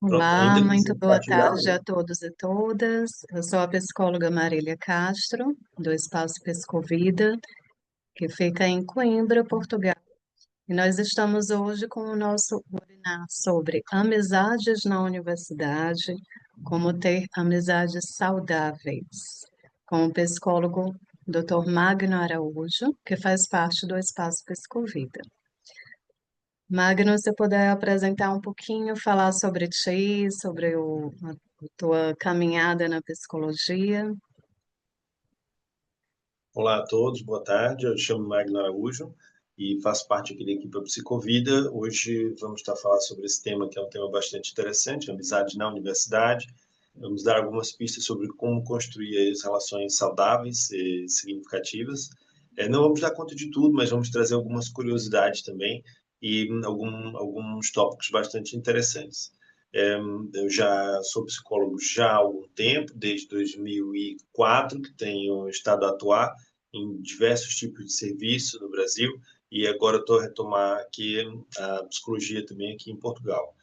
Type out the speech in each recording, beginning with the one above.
Pronto, Olá, ainda muito quiser boa partilhar, tarde a né? todos e todas. Eu sou a psicóloga Marília Castro, do Espaço Psicovida, que fica em Coimbra, Portugal. E nós estamos hoje com o nosso webinar sobre amizades na universidade, como ter amizades saudáveis, com o psicólogo Dr. Magno Araújo, que faz parte do Espaço Psicovida. Magno, se puder apresentar um pouquinho, falar sobre ti, sobre a tua caminhada na psicologia. Olá a todos, boa tarde. Eu chamo Magno Araújo e faço parte aqui da equipe Psicovida. Hoje vamos estar a falar sobre esse tema, que é um tema bastante interessante, amizade na universidade. Vamos dar algumas pistas sobre como construir as relações saudáveis e significativas. Não vamos dar conta de tudo, mas vamos trazer algumas curiosidades também e alguns tópicos bastante interessantes. Eu já sou psicólogo já há algum tempo, desde 2004, que tenho estado a atuar em diversos tipos de serviço no Brasil e agora estou a retomar aqui a psicologia também aqui em Portugal.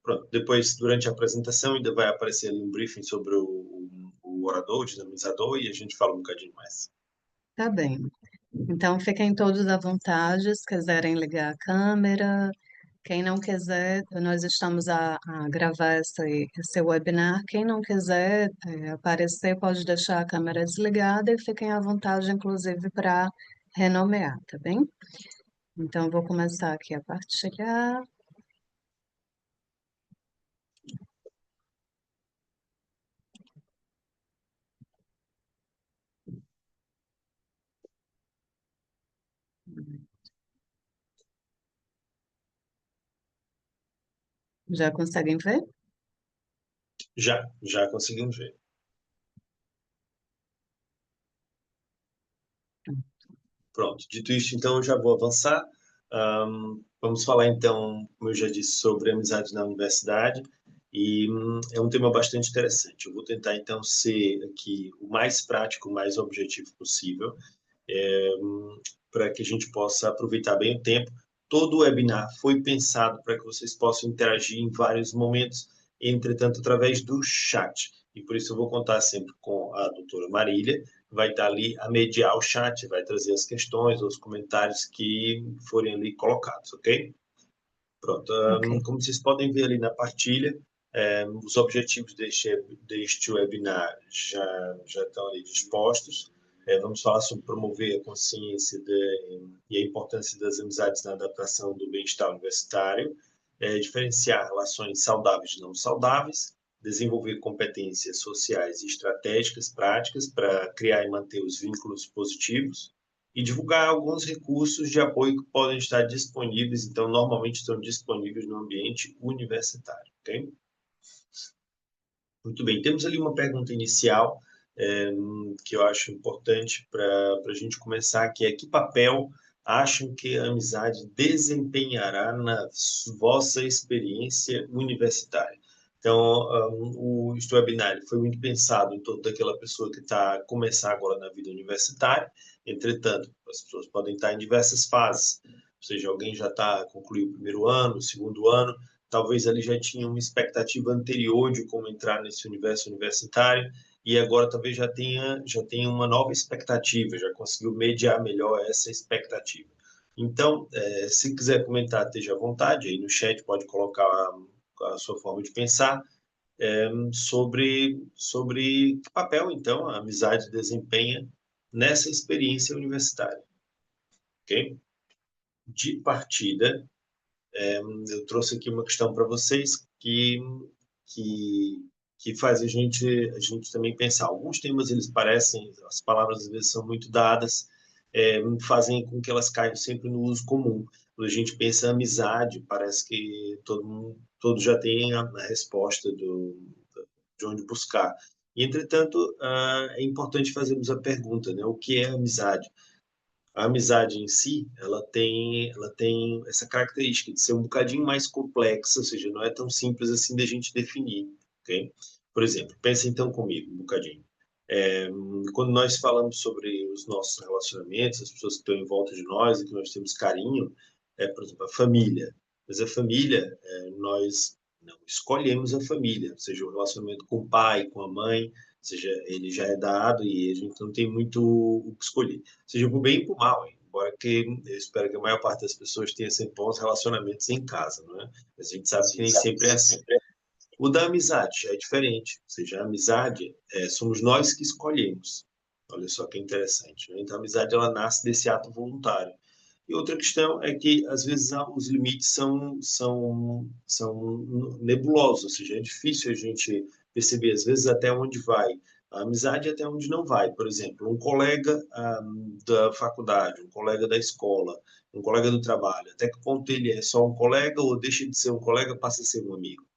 Pronto, depois, durante a apresentação, ainda vai aparecer ali um briefing sobre o orador, o dinamizador, e a gente fala um bocadinho mais. Tá bem. Então, fiquem todos à vontade, se quiserem ligar a câmera. Quem não quiser, nós estamos a gravar esse webinar. Quem não quiser aparecer, pode deixar a câmera desligada e fiquem à vontade, inclusive, para renomear, tá bem? Então, vou começar aqui a partilhar. Já conseguem ver? Já conseguimos ver. Pronto, dito isto, então, eu já vou avançar. Vamos falar, então, como eu já disse, sobre amizade na universidade, e é um tema bastante interessante. Eu vou tentar, então, ser aqui o mais prático, o mais objetivo possível, para que a gente possa aproveitar bem o tempo. Todo o webinar foi pensado para que vocês possam interagir em vários momentos, entretanto, através do chat. E por isso eu vou contar sempre com a doutora Marília, que vai estar ali a mediar o chat, vai trazer as questões, os comentários que forem ali colocados, ok? Pronto. Ok. Como vocês podem ver ali na partilha, os objetivos deste webinar já estão ali dispostos. Vamos falar sobre promover a consciência e a importância das amizades na adaptação do bem-estar universitário, diferenciar relações saudáveis e não saudáveis, desenvolver competências sociais e estratégicas práticas para criar e manter os vínculos positivos, e divulgar alguns recursos de apoio que podem estar disponíveis, então, normalmente estão disponíveis no ambiente universitário, ok? Muito bem, temos ali uma pergunta inicial que eu acho importante para a gente começar, que é: que papel acham que a amizade desempenhará na vossa experiência universitária? Então, este webinar foi muito pensado em torno daquela pessoa que está a começar agora na vida universitária. Entretanto, as pessoas podem estar em diversas fases, ou seja, alguém já está concluiu o primeiro ano, o segundo ano, talvez ele já tinha uma expectativa anterior de como entrar nesse universo universitário e agora talvez já tenha uma nova expectativa, já conseguiu mediar melhor essa expectativa. Então, se quiser comentar, esteja à vontade, aí no chat pode colocar a sua forma de pensar sobre que papel, então, a amizade desempenha nessa experiência universitária, ok? De partida, eu trouxe aqui uma questão para vocês que, que faz a gente também pensar. Alguns temas, eles parecem, as palavras às vezes são muito dadas, fazem com que elas caiam sempre no uso comum. Quando a gente pensa em amizade, parece que todo já tem a resposta de onde buscar. E, entretanto, é importante fazermos a pergunta, né? O que é amizade? A amizade em si, ela tem essa característica de ser um bocadinho mais complexa, ou seja, não é tão simples assim da gente definir, ok? Por exemplo, pensa então comigo um bocadinho. É, Quando nós falamos sobre os nossos relacionamentos, as pessoas que estão em volta de nós e que nós temos carinho, por exemplo, a família. Mas a família, nós Não escolhemos a família, seja o relacionamento com o pai, com a mãe, seja ele já é dado e a gente não tem muito o que escolher. Seja por bem e por mal, hein? Embora que eu espero que a maior parte das pessoas tenha sempre bons relacionamentos em casa, não é? Mas a gente sabe que nem sempre é assim. O da amizade já é diferente, ou seja, a amizade somos nós que escolhemos. Olha só que interessante, né? Então a amizade ela nasce desse ato voluntário. E outra questão é que, às vezes, os limites são nebulosos, ou seja, é difícil a gente perceber, às vezes, até onde vai a amizade e até onde não vai. Por exemplo, um colega da faculdade, um colega da escola, um colega do trabalho, até que ponto ele é só um colega ou deixa de ser um colega, passa a ser um amigo,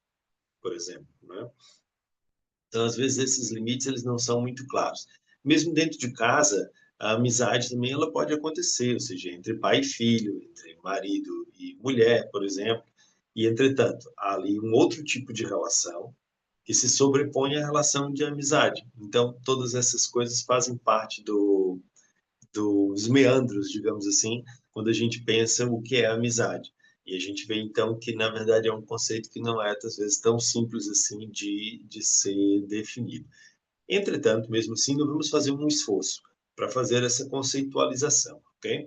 por exemplo, né? Então, às vezes, esses limites eles não são muito claros. Mesmo dentro de casa, a amizade também ela pode acontecer, ou seja, entre pai e filho, entre marido e mulher, por exemplo. E, entretanto, há ali um outro tipo de relação que se sobrepõe à relação de amizade. Então, todas essas coisas fazem parte dos meandros, digamos assim, quando a gente pensa o que é amizade. E a gente vê, então, que, na verdade, é um conceito que não é, às vezes, tão simples assim de ser definido. Entretanto, mesmo assim, nós vamos fazer um esforço para fazer essa conceitualização, ok?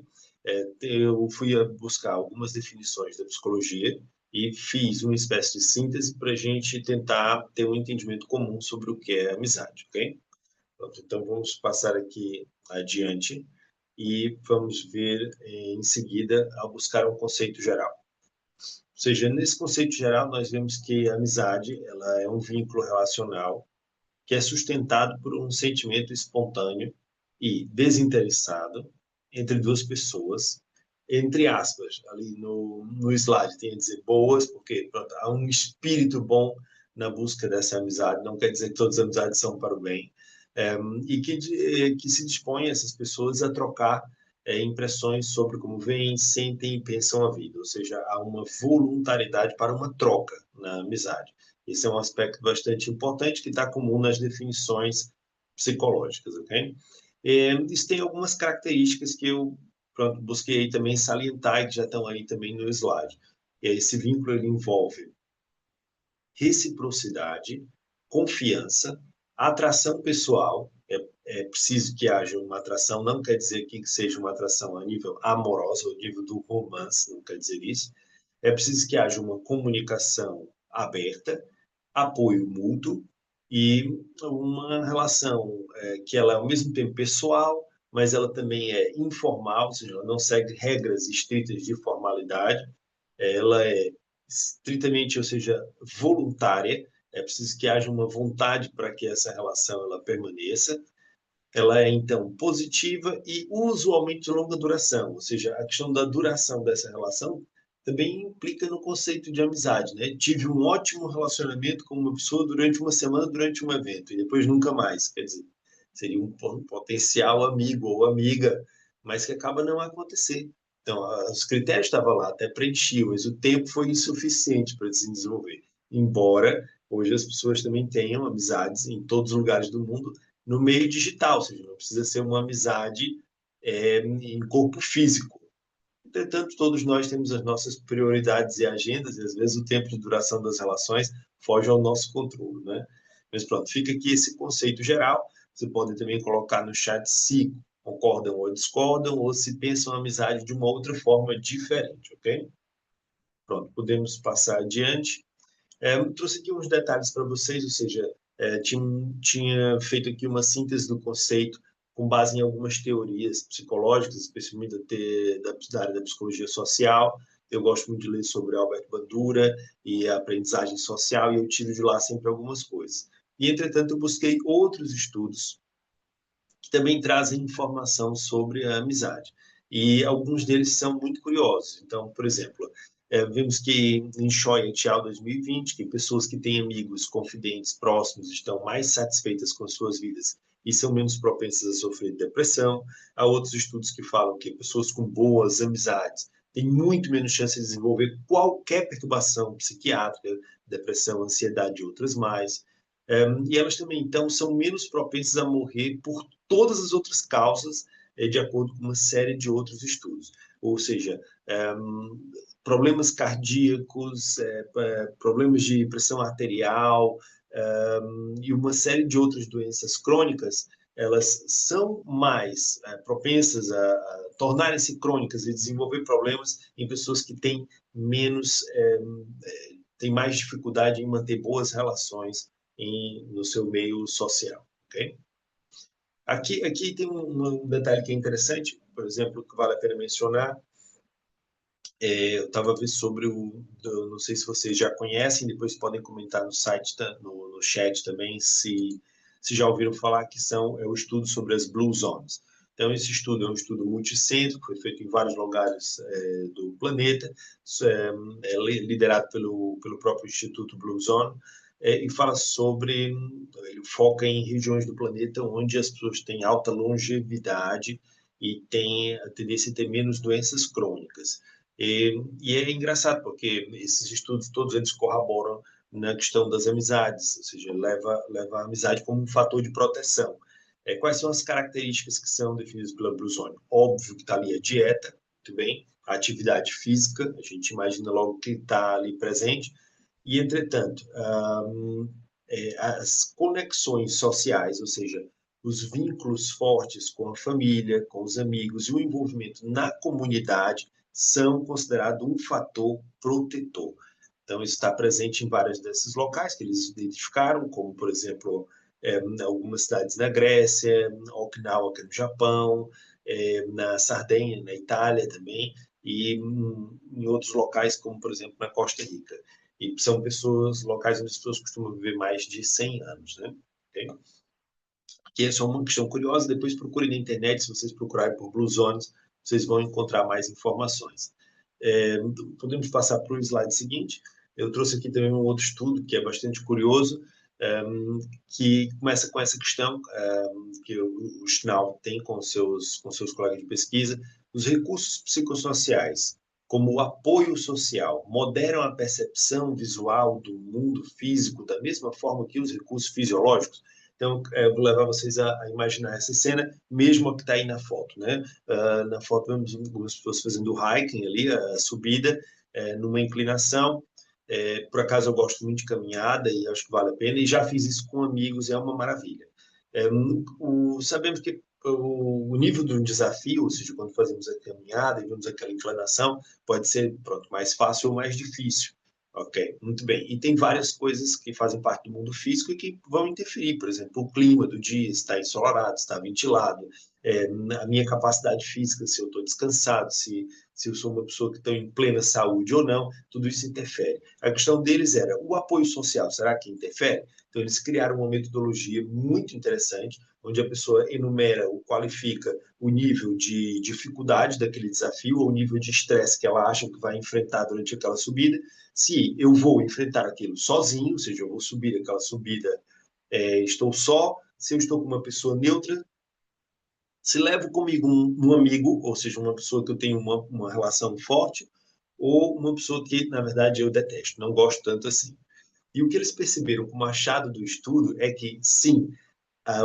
Eu fui a buscar algumas definições da psicologia e fiz uma espécie de síntese para a gente tentar ter um entendimento comum sobre o que é amizade, ok? Pronto, então, vamos passar aqui adiante e vamos ver em seguida a buscar um conceito geral. Ou seja, nesse conceito geral, nós vemos que a amizade ela é um vínculo relacional que é sustentado por um sentimento espontâneo e desinteressado entre duas pessoas, entre aspas, ali no slide tem a dizer boas, porque pronto, há um espírito bom na busca dessa amizade, não quer dizer que todas as amizades são para o bem, é, e que se dispõe essas pessoas a trocar impressões sobre como veem, sentem e pensam a vida, ou seja, há uma voluntariedade para uma troca na amizade. Esse é um aspecto bastante importante que está comum nas definições psicológicas, ok? Isso tem algumas características que eu pronto, busquei também salientar e que já estão aí também no slide. Esse vínculo ele envolve reciprocidade, confiança, atração pessoal. É preciso que haja uma atração, não quer dizer que seja uma atração a nível amoroso, a nível do romance, não quer dizer isso. É preciso que haja uma comunicação aberta, apoio mútuo e uma relação que ela é ao mesmo tempo pessoal, mas ela também é informal, ou seja, ela não segue regras estritas de formalidade, ela é estritamente, ou seja, voluntária, é preciso que haja uma vontade para que essa relação ela permaneça. Ela é, então, positiva e usualmente de longa duração, ou seja, a questão da duração dessa relação também implica no conceito de amizade, né? Tive um ótimo relacionamento com uma pessoa durante uma semana, durante um evento, e depois nunca mais. Quer dizer, seria um potencial amigo ou amiga, mas que acaba não acontecer. Então, os critérios estavam lá, até preenchiam, mas o tempo foi insuficiente para se desenvolver. Embora hoje as pessoas também tenham amizades em todos os lugares do mundo, no meio digital, ou seja, não precisa ser uma amizade em corpo físico. Entretanto, todos nós temos as nossas prioridades e agendas, e às vezes o tempo de duração das relações foge ao nosso controle, né? Mas pronto, fica aqui esse conceito geral. Você pode também colocar no chat se concordam ou discordam, ou se pensam a amizade de uma outra forma diferente, ok? Pronto, podemos passar adiante. Trouxe aqui uns detalhes para vocês, ou seja, tinha feito aqui uma síntese do conceito com base em algumas teorias psicológicas, especialmente da área da psicologia social. Eu gosto muito de ler sobre Albert Bandura e a aprendizagem social, e eu tiro de lá sempre algumas coisas. E, entretanto, eu busquei outros estudos que também trazem informação sobre a amizade. E alguns deles são muito curiosos. Então, por exemplo, vemos que em Choi et al. 2020, que pessoas que têm amigos confidentes próximos estão mais satisfeitas com suas vidas e são menos propensas a sofrer depressão. Há outros estudos que falam que pessoas com boas amizades têm muito menos chance de desenvolver qualquer perturbação psiquiátrica, depressão, ansiedade e outras mais. E elas também, então, são menos propensas a morrer por todas as outras causas, de acordo com uma série de outros estudos. ou seja, problemas cardíacos, problemas de pressão arterial, e uma série de outras doenças crônicas, elas são mais propensas a tornarem-se crônicas e desenvolver problemas em pessoas que têm menos, têm mais dificuldade em manter boas relações no seu meio social, ok? Aqui tem um detalhe que é interessante, por exemplo, que vale a pena mencionar. Eu estava vendo sobre não sei se vocês já conhecem, depois podem comentar no site, no chat também, se já ouviram falar, que é o estudo sobre as Blue Zones. Então, esse estudo é um estudo multicêntrico, foi feito em vários lugares do planeta, liderado pelo próprio Instituto Blue Zone, e fala sobre, ele foca em regiões do planeta onde as pessoas têm alta longevidade e têm a tendência a ter menos doenças crônicas. E é engraçado, porque esses estudos todos eles corroboram na questão das amizades, ou seja, leva a amizade como um fator de proteção. Quais são as características que são definidas pela Blue Zone? Óbvio que está ali a dieta, muito bem, a atividade física, a gente imagina logo que está ali presente, e, entretanto, as conexões sociais, ou seja, os vínculos fortes com a família, com os amigos e o envolvimento na comunidade são considerados um fator protetor. Então, isso está presente em vários desses locais que eles identificaram, como, por exemplo, algumas cidades na Grécia, Okinawa, que é no Japão, na Sardenha, na Itália também, e em outros locais, como, por exemplo, na Costa Rica. E são locais onde as pessoas costumam viver mais de 100 anos, né? Okay? Que é só uma questão curiosa, depois procurem na internet, se vocês procurarem por Blue Zones, vocês vão encontrar mais informações. Podemos passar para o slide seguinte. Eu trouxe aqui também um outro estudo que é bastante curioso, que começa com essa questão que o Schnau tem com seus colegas de pesquisa. Os recursos psicossociais, como o apoio social, moderam a percepção visual do mundo físico da mesma forma que os recursos fisiológicos. Então, vou levar vocês a imaginar essa cena, mesmo a que está aí na foto, né? Na foto vemos algumas pessoas fazendo hiking ali, a subida, numa inclinação. Por acaso eu gosto muito de caminhada e acho que vale a pena, e já fiz isso com amigos, é uma maravilha. Sabemos que o nível do desafio, ou seja, quando fazemos a caminhada e vemos aquela inclinação, pode ser, pronto, mais fácil ou mais difícil. Ok, muito bem. E tem várias coisas que fazem parte do mundo físico e que vão interferir. Por exemplo, o clima do dia, se está ensolarado, se está ventilado, a minha capacidade física, se eu estou descansado, se eu sou uma pessoa que está em plena saúde ou não, tudo isso interfere. A questão deles era o apoio social, será que interfere? Então, eles criaram uma metodologia muito interessante, onde a pessoa enumera ou qualifica o nível de dificuldade daquele desafio ou o nível de estresse que ela acha que vai enfrentar durante aquela subida. Se eu vou enfrentar aquilo sozinho, ou seja, eu vou subir aquela subida, estou só, se eu estou com uma pessoa neutra, se levo comigo um amigo, ou seja, uma pessoa que eu tenho uma relação forte, ou uma pessoa que, na verdade, eu detesto, não gosto tanto assim. E o que eles perceberam como achado do estudo é que, sim,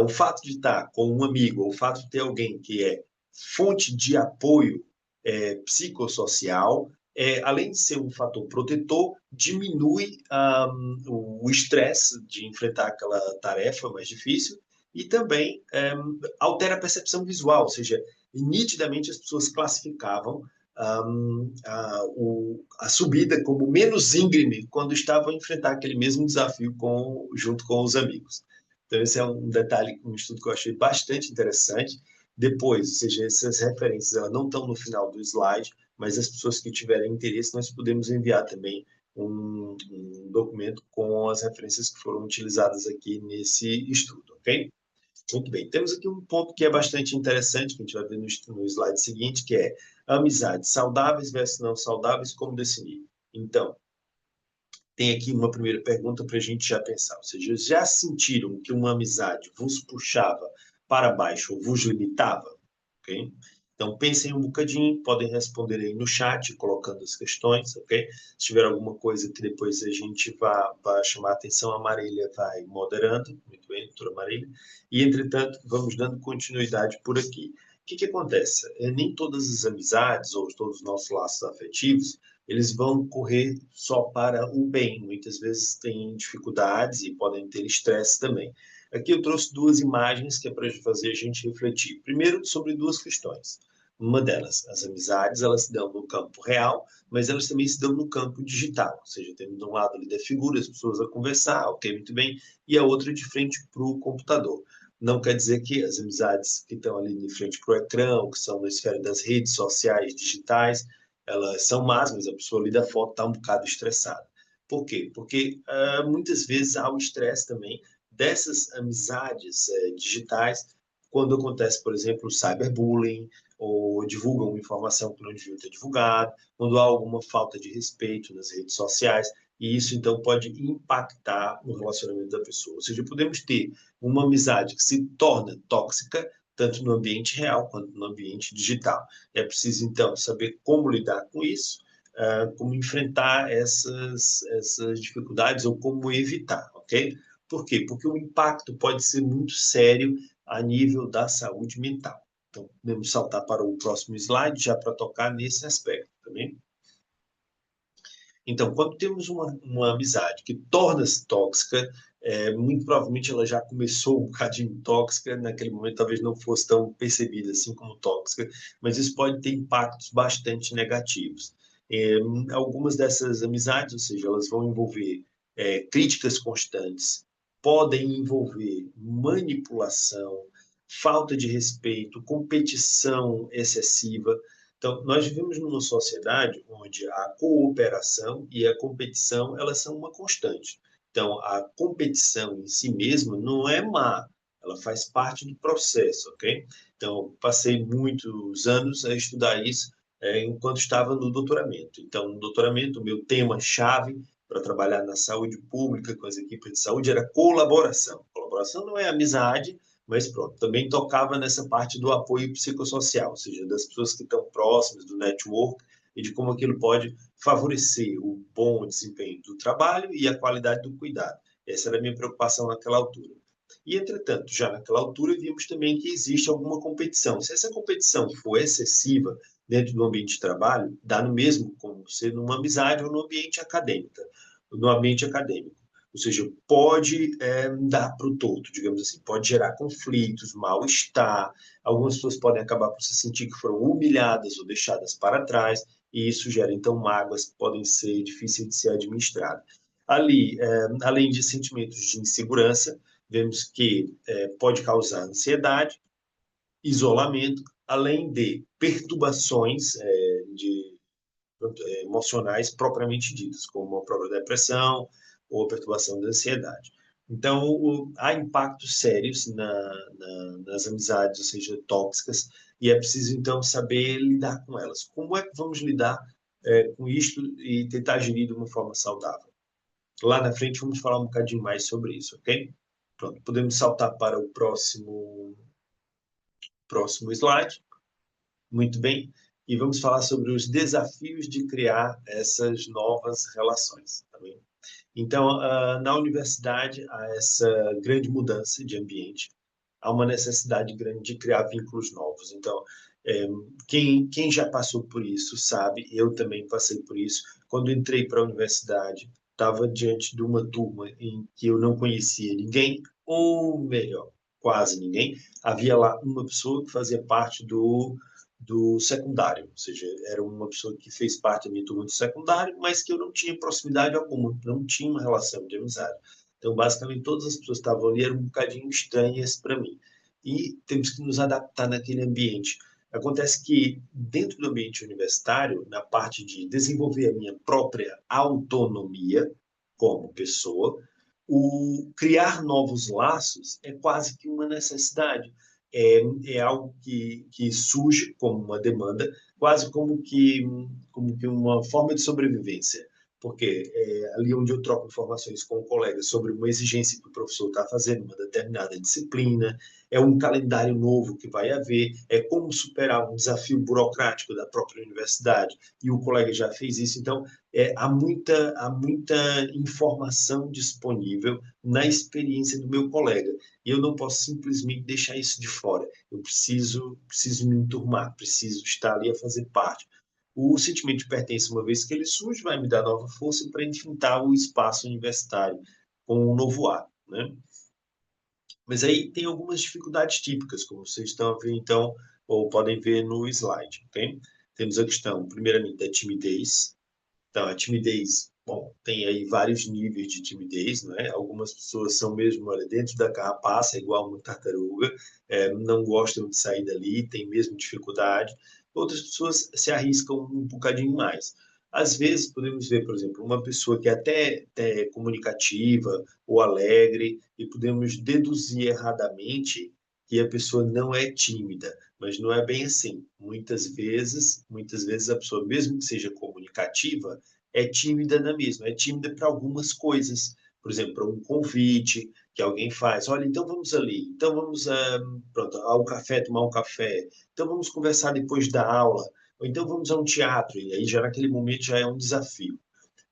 o fato de estar com um amigo, ou o fato de ter alguém que é fonte de apoio psicossocial, além de ser um fator protetor, diminui o estresse de enfrentar aquela tarefa mais difícil e também altera a percepção visual, ou seja, nitidamente as pessoas classificavam a subida como menos íngreme quando estavam a enfrentar aquele mesmo desafio junto com os amigos. Então, esse é um detalhe, um estudo que eu achei bastante interessante. Depois, ou seja, essas referências elas não estão no final do slide, mas as pessoas que tiverem interesse, nós podemos enviar também um documento com as referências que foram utilizadas aqui nesse estudo, ok? Muito bem. Temos aqui um ponto que é bastante interessante, que a gente vai ver no slide seguinte, que é amizades saudáveis versus não saudáveis, como definir? Então, tem aqui uma primeira pergunta para a gente já pensar. Ou seja, já sentiram que uma amizade vos puxava para baixo ou vos limitava? Ok? Então, pensem um bocadinho, podem responder aí no chat, colocando as questões, ok? Se tiver alguma coisa que depois a gente vá chamar a atenção, a Marília vai moderando. Muito bem, doutora Marília. E, entretanto, vamos dando continuidade por aqui. que acontece? Nem todas as amizades ou todos os nossos laços afetivos, eles vão correr só para o bem. Muitas vezes têm dificuldades e podem ter estresse também. Aqui eu trouxe duas imagens que é para fazer a gente refletir. Primeiro, sobre duas questões. Uma delas, as amizades, elas se dão no campo real, mas elas também se dão no campo digital. Ou seja, temos de um lado ali da figura, as pessoas a conversar, ok, muito bem, e a outra de frente para o computador. Não quer dizer que as amizades que estão ali de frente para o ecrã, que são na esfera das redes sociais digitais, elas são más, mas a pessoa ali da foto está um bocado estressada. Por quê? Porque muitas vezes há o estresse também dessas amizades digitais, quando acontece, por exemplo, o cyberbullying, ou divulgam informação que não devia ter divulgado, quando há alguma falta de respeito nas redes sociais, e isso então pode impactar no relacionamento da pessoa. Ou seja, podemos ter uma amizade que se torna tóxica, tanto no ambiente real quanto no ambiente digital. É preciso, então, saber como lidar com isso, como enfrentar essas dificuldades ou como evitar, ok? Por quê? Porque o impacto pode ser muito sério a nível da saúde mental. Então, podemos saltar para o próximo slide já para tocar nesse aspecto também. Então, quando temos uma amizade que torna-se tóxica, muito provavelmente ela já começou um bocadinho tóxica, naquele momento talvez não fosse tão percebida assim como tóxica, mas isso pode ter impactos bastante negativos. Algumas dessas amizades, ou seja, elas vão envolver críticas constantes, podem envolver manipulação, falta de respeito, competição excessiva. Então, nós vivemos numa sociedade onde a cooperação e a competição, elas são uma constante. Então, a competição em si mesma não é má, ela faz parte do processo, ok? Então, passei muitos anos a estudar isso enquanto estava no doutoramento. Então, no doutoramento, o meu tema-chave para trabalhar na saúde pública com as equipes de saúde era colaboração. Colaboração não é amizade, mas pronto, também tocava nessa parte do apoio psicossocial, ou seja, das pessoas que estão próximas do network e de como aquilo pode favorecer o bom desempenho do trabalho e a qualidade do cuidado. Essa era a minha preocupação naquela altura. E, entretanto, já naquela altura, vimos também que existe alguma competição. Se essa competição for excessiva dentro do ambiente de trabalho, dá no mesmo como ser numa amizade ou no ambiente acadêmico. No ambiente acadêmico. Ou seja, pode dar para o todo, digamos assim, pode gerar conflitos, mal-estar, algumas pessoas podem acabar por se sentir que foram humilhadas ou deixadas para trás, e isso gera, então, mágoas que podem ser difíceis de ser administradas. Ali, além de sentimentos de insegurança, vemos que pode causar ansiedade, isolamento, além de perturbações emocionais propriamente ditas, como a própria depressão ou a perturbação da ansiedade. Então, há impactos sérios nas amizades, ou seja, tóxicas, e é preciso, então, saber lidar com elas. Como é que vamos lidar com isto e tentar gerir de uma forma saudável? Lá na frente vamos falar um bocadinho mais sobre isso, ok? Pronto, podemos saltar para o próximo slide. Muito bem. E vamos falar sobre os desafios de criar essas novas relações. Tá bem? Então, na universidade, há essa grande mudança de ambiente, há uma necessidade grande de criar vínculos novos. Então, quem já passou por isso sabe, eu também passei por isso. Quando entrei para a universidade, estava diante de uma turma em que eu não conhecia ninguém, ou melhor, quase ninguém. Havia lá uma pessoa que fazia parte do secundário, ou seja, era uma pessoa que fez parte da minha turma do secundário, mas que eu não tinha proximidade alguma, não tinha uma relação de amizade. Então, basicamente, todas as pessoas que estavam ali eram um bocadinho estranhas para mim. E temos que nos adaptar naquele ambiente. Acontece que, dentro do ambiente universitário, na parte de desenvolver a minha própria autonomia como pessoa, o criar novos laços é quase que uma necessidade. É algo que surge como uma demanda, quase como que uma forma de sobrevivência. porque ali onde eu troco informações com o colega sobre uma exigência que o professor está fazendo, uma determinada disciplina, é um calendário novo que vai haver, é como superar um desafio burocrático da própria universidade, e o colega já fez isso. Então, há muita informação disponível na experiência do meu colega, e eu não posso simplesmente deixar isso de fora. Eu preciso me enturmar, preciso estar ali a fazer parte. O sentimento de pertença, uma vez que ele surge, vai me dar nova força para enfrentar o espaço universitário com um novo ar, né? Mas aí tem algumas dificuldades típicas, como vocês estão a ver, então, ou podem ver no slide, ok? Temos a questão, primeiramente, da timidez. Então, a timidez, bom, tem aí vários níveis de timidez, né? Algumas pessoas são mesmo, olha, dentro da carapaça, igual uma tartaruga, não gostam de sair dali, têm mesmo dificuldade. Outras pessoas se arriscam um bocadinho mais. Às vezes, podemos ver, por exemplo, uma pessoa que é até comunicativa ou alegre, e podemos deduzir erradamente que a pessoa não é tímida, mas não é bem assim. Muitas vezes a pessoa, mesmo que seja comunicativa, é tímida na mesma, é tímida para algumas coisas. Por exemplo, para um convite que alguém faz, olha, então vamos ali, então vamos pronto, ao café, tomar um café, então vamos conversar depois da aula, ou então vamos a um teatro, e aí já naquele momento já é um desafio.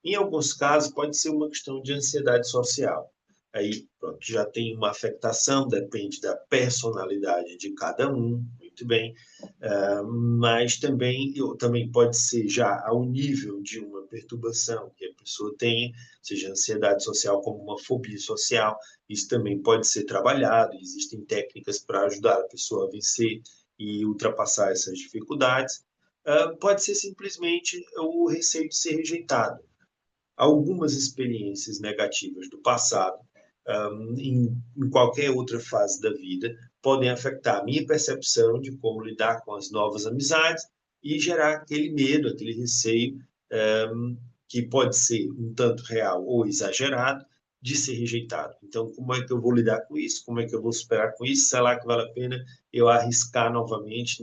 Em alguns casos, pode ser uma questão de ansiedade social. Aí, pronto, já tem uma afetação, depende da personalidade de cada um, muito bem, mas também pode ser já ao nível de uma perturbação que a pessoa tem, seja ansiedade social como uma fobia social, isso também pode ser trabalhado, existem técnicas para ajudar a pessoa a vencer e ultrapassar essas dificuldades. Pode ser simplesmente o receio de ser rejeitado. Algumas experiências negativas do passado, em qualquer outra fase da vida, podem afetar a minha percepção de como lidar com as novas amizades e gerar aquele medo, aquele receio, que pode ser um tanto real ou exagerado, de ser rejeitado. Então, como é que eu vou lidar com isso? Como é que eu vou superar com isso? Será que vale a pena eu arriscar novamente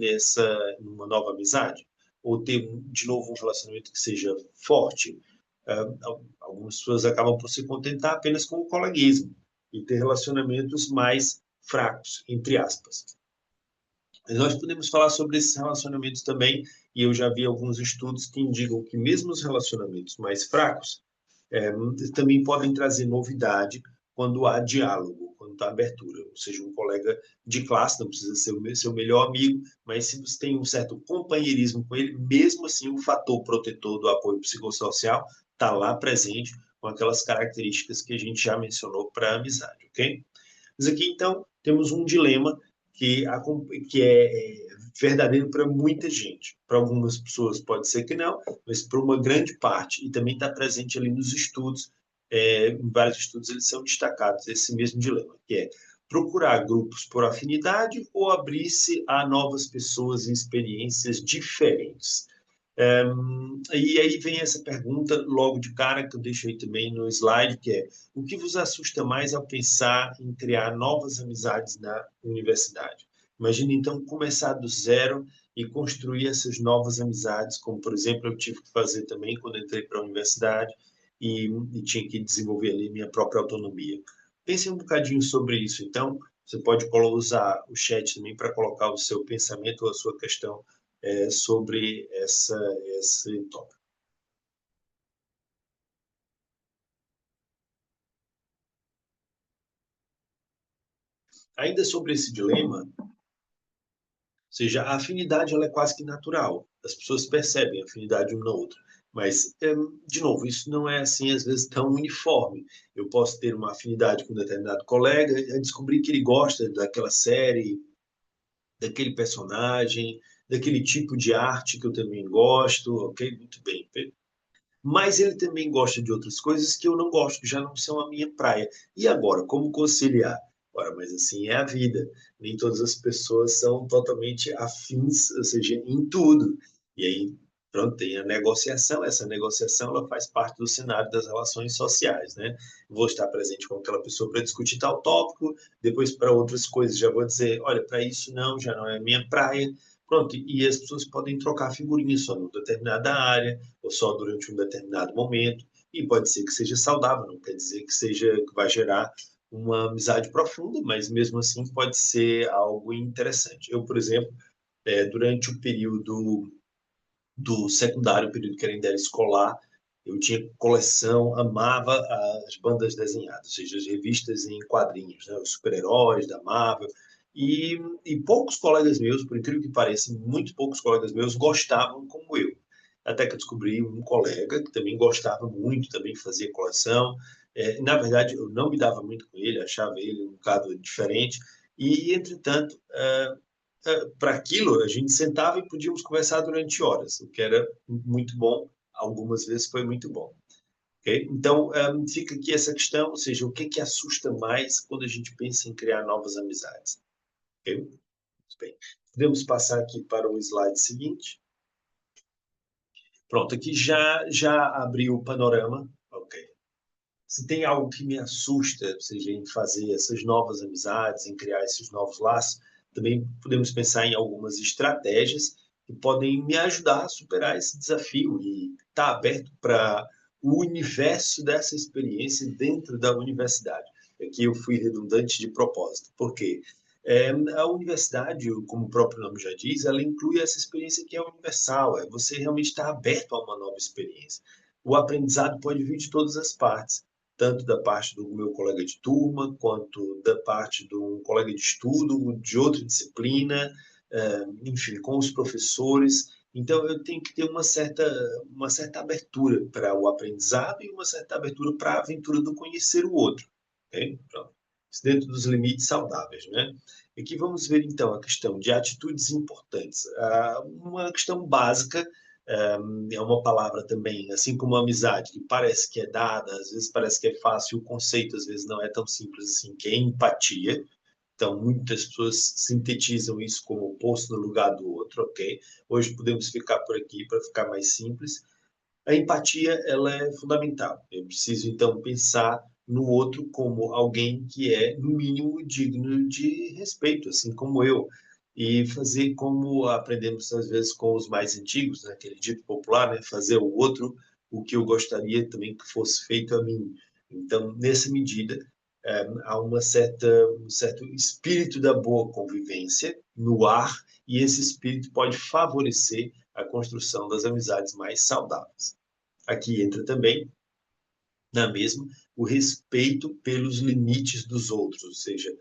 numa nova amizade? Ou ter, de novo, um relacionamento que seja forte? Algumas pessoas acabam por se contentar apenas com o coleguismo e ter relacionamentos mais fracos, entre aspas. Mas nós podemos falar sobre esses relacionamentos também, e eu já vi alguns estudos que indicam que mesmo os relacionamentos mais fracos também podem trazer novidade quando há diálogo, quando há abertura. Ou seja, um colega de classe não precisa ser o seu melhor amigo, mas se você tem um certo companheirismo com ele, mesmo assim o fator protetor do apoio psicossocial está lá presente com aquelas características que a gente já mencionou para a amizade, ok? Mas aqui, então, temos um dilema que é verdadeiro para muita gente. Para algumas pessoas pode ser que não, mas para uma grande parte, e também está presente ali nos estudos, em vários estudos eles são destacados, esse mesmo dilema, que é procurar grupos por afinidade ou abrir-se a novas pessoas e experiências diferentes. E aí vem essa pergunta logo de cara que eu deixei também no slide, que é: o que vos assusta mais ao pensar em criar novas amizades na universidade? Imagina então começar do zero e construir essas novas amizades, como por exemplo eu tive que fazer também quando entrei para a universidade e tinha que desenvolver ali minha própria autonomia. Pense um bocadinho sobre isso. Então, você pode usar o chat também para colocar o seu pensamento ou a sua questão sobre esse tópico. Ainda sobre esse dilema, ou seja, a afinidade ela é quase que natural. As pessoas percebem a afinidade uma na outra. Mas, de novo, isso não é assim, às vezes, tão uniforme. Eu posso ter uma afinidade com um determinado colega e descobrir que ele gosta daquela série, daquele personagem, daquele tipo de arte que eu também gosto, ok? Muito bem. Mas ele também gosta de outras coisas que eu não gosto, que já não são a minha praia. E agora, como conciliar? Ora, mas assim é a vida. Nem todas as pessoas são totalmente afins, ou seja, em tudo. E aí, pronto, tem a negociação. Essa negociação ela faz parte do cenário das relações sociais, né? Vou estar presente com aquela pessoa para discutir tal tópico, depois para outras coisas já vou dizer, olha, para isso não, já não é a minha praia. Pronto, e as pessoas podem trocar figurinhas só numa determinada área, ou só durante um determinado momento. e pode ser que seja saudável, não quer dizer que vai gerar uma amizade profunda, mas mesmo assim pode ser algo interessante. Eu, por exemplo, durante o período do secundário, período que ainda era escolar, eu tinha coleção, amava as bandas desenhadas, ou seja, as revistas em quadrinhos, né? Os super-heróis da Marvel. E poucos colegas meus, por incrível que pareça, muito poucos colegas meus gostavam como eu. Até que eu descobri um colega que também gostava muito, também fazia coleção. Na verdade, eu não me dava muito com ele, achava ele um bocado diferente. E, entretanto, para aquilo, a gente sentava e podíamos conversar durante horas, o que era muito bom. Algumas vezes foi muito bom. Okay? Então, fica aqui essa questão, ou seja, o que é que assusta mais quando a gente pensa em criar novas amizades? Okay? Muito bem. Podemos passar aqui para o slide seguinte. Pronto, aqui já abriu o panorama. Ok. Se tem algo que me assusta, ou seja, em fazer essas novas amizades, em criar esses novos laços, também podemos pensar em algumas estratégias que podem me ajudar a superar esse desafio e estar aberto para o universo dessa experiência dentro da universidade. Aqui eu fui redundante de propósito, porque a universidade, como o próprio nome já diz, ela inclui essa experiência que é universal, é você realmente estar aberto a uma nova experiência. O aprendizado pode vir de todas as partes, tanto da parte do meu colega de turma, quanto da parte de um colega de estudo, de outra disciplina, enfim, com os professores. Então, eu tenho que ter uma certa abertura para o aprendizado e uma certa abertura para a aventura do conhecer o outro. Okay? Pronto. Isso dentro dos limites saudáveis, né? Aqui vamos ver, então, a questão de atitudes importantes. Uma questão básica é uma palavra também, assim como amizade, que parece que é dada, às vezes parece que é fácil, o conceito às vezes não é tão simples assim, que é empatia. Então, muitas pessoas sintetizam isso como posto no lugar do outro, ok? Hoje podemos ficar por aqui para ficar mais simples. A empatia, ela é fundamental. Eu preciso, então, pensar no outro como alguém que é, no mínimo, digno de respeito, assim como eu. E fazer como aprendemos, às vezes, com os mais antigos, né? Aquele dito popular, né? Fazer ao outro o que eu gostaria também que fosse feito a mim. Então, nessa medida, há um certo espírito da boa convivência no ar, e esse espírito pode favorecer a construção das amizades mais saudáveis. Aqui entra também, na mesma, o respeito pelos limites dos outros, ou seja,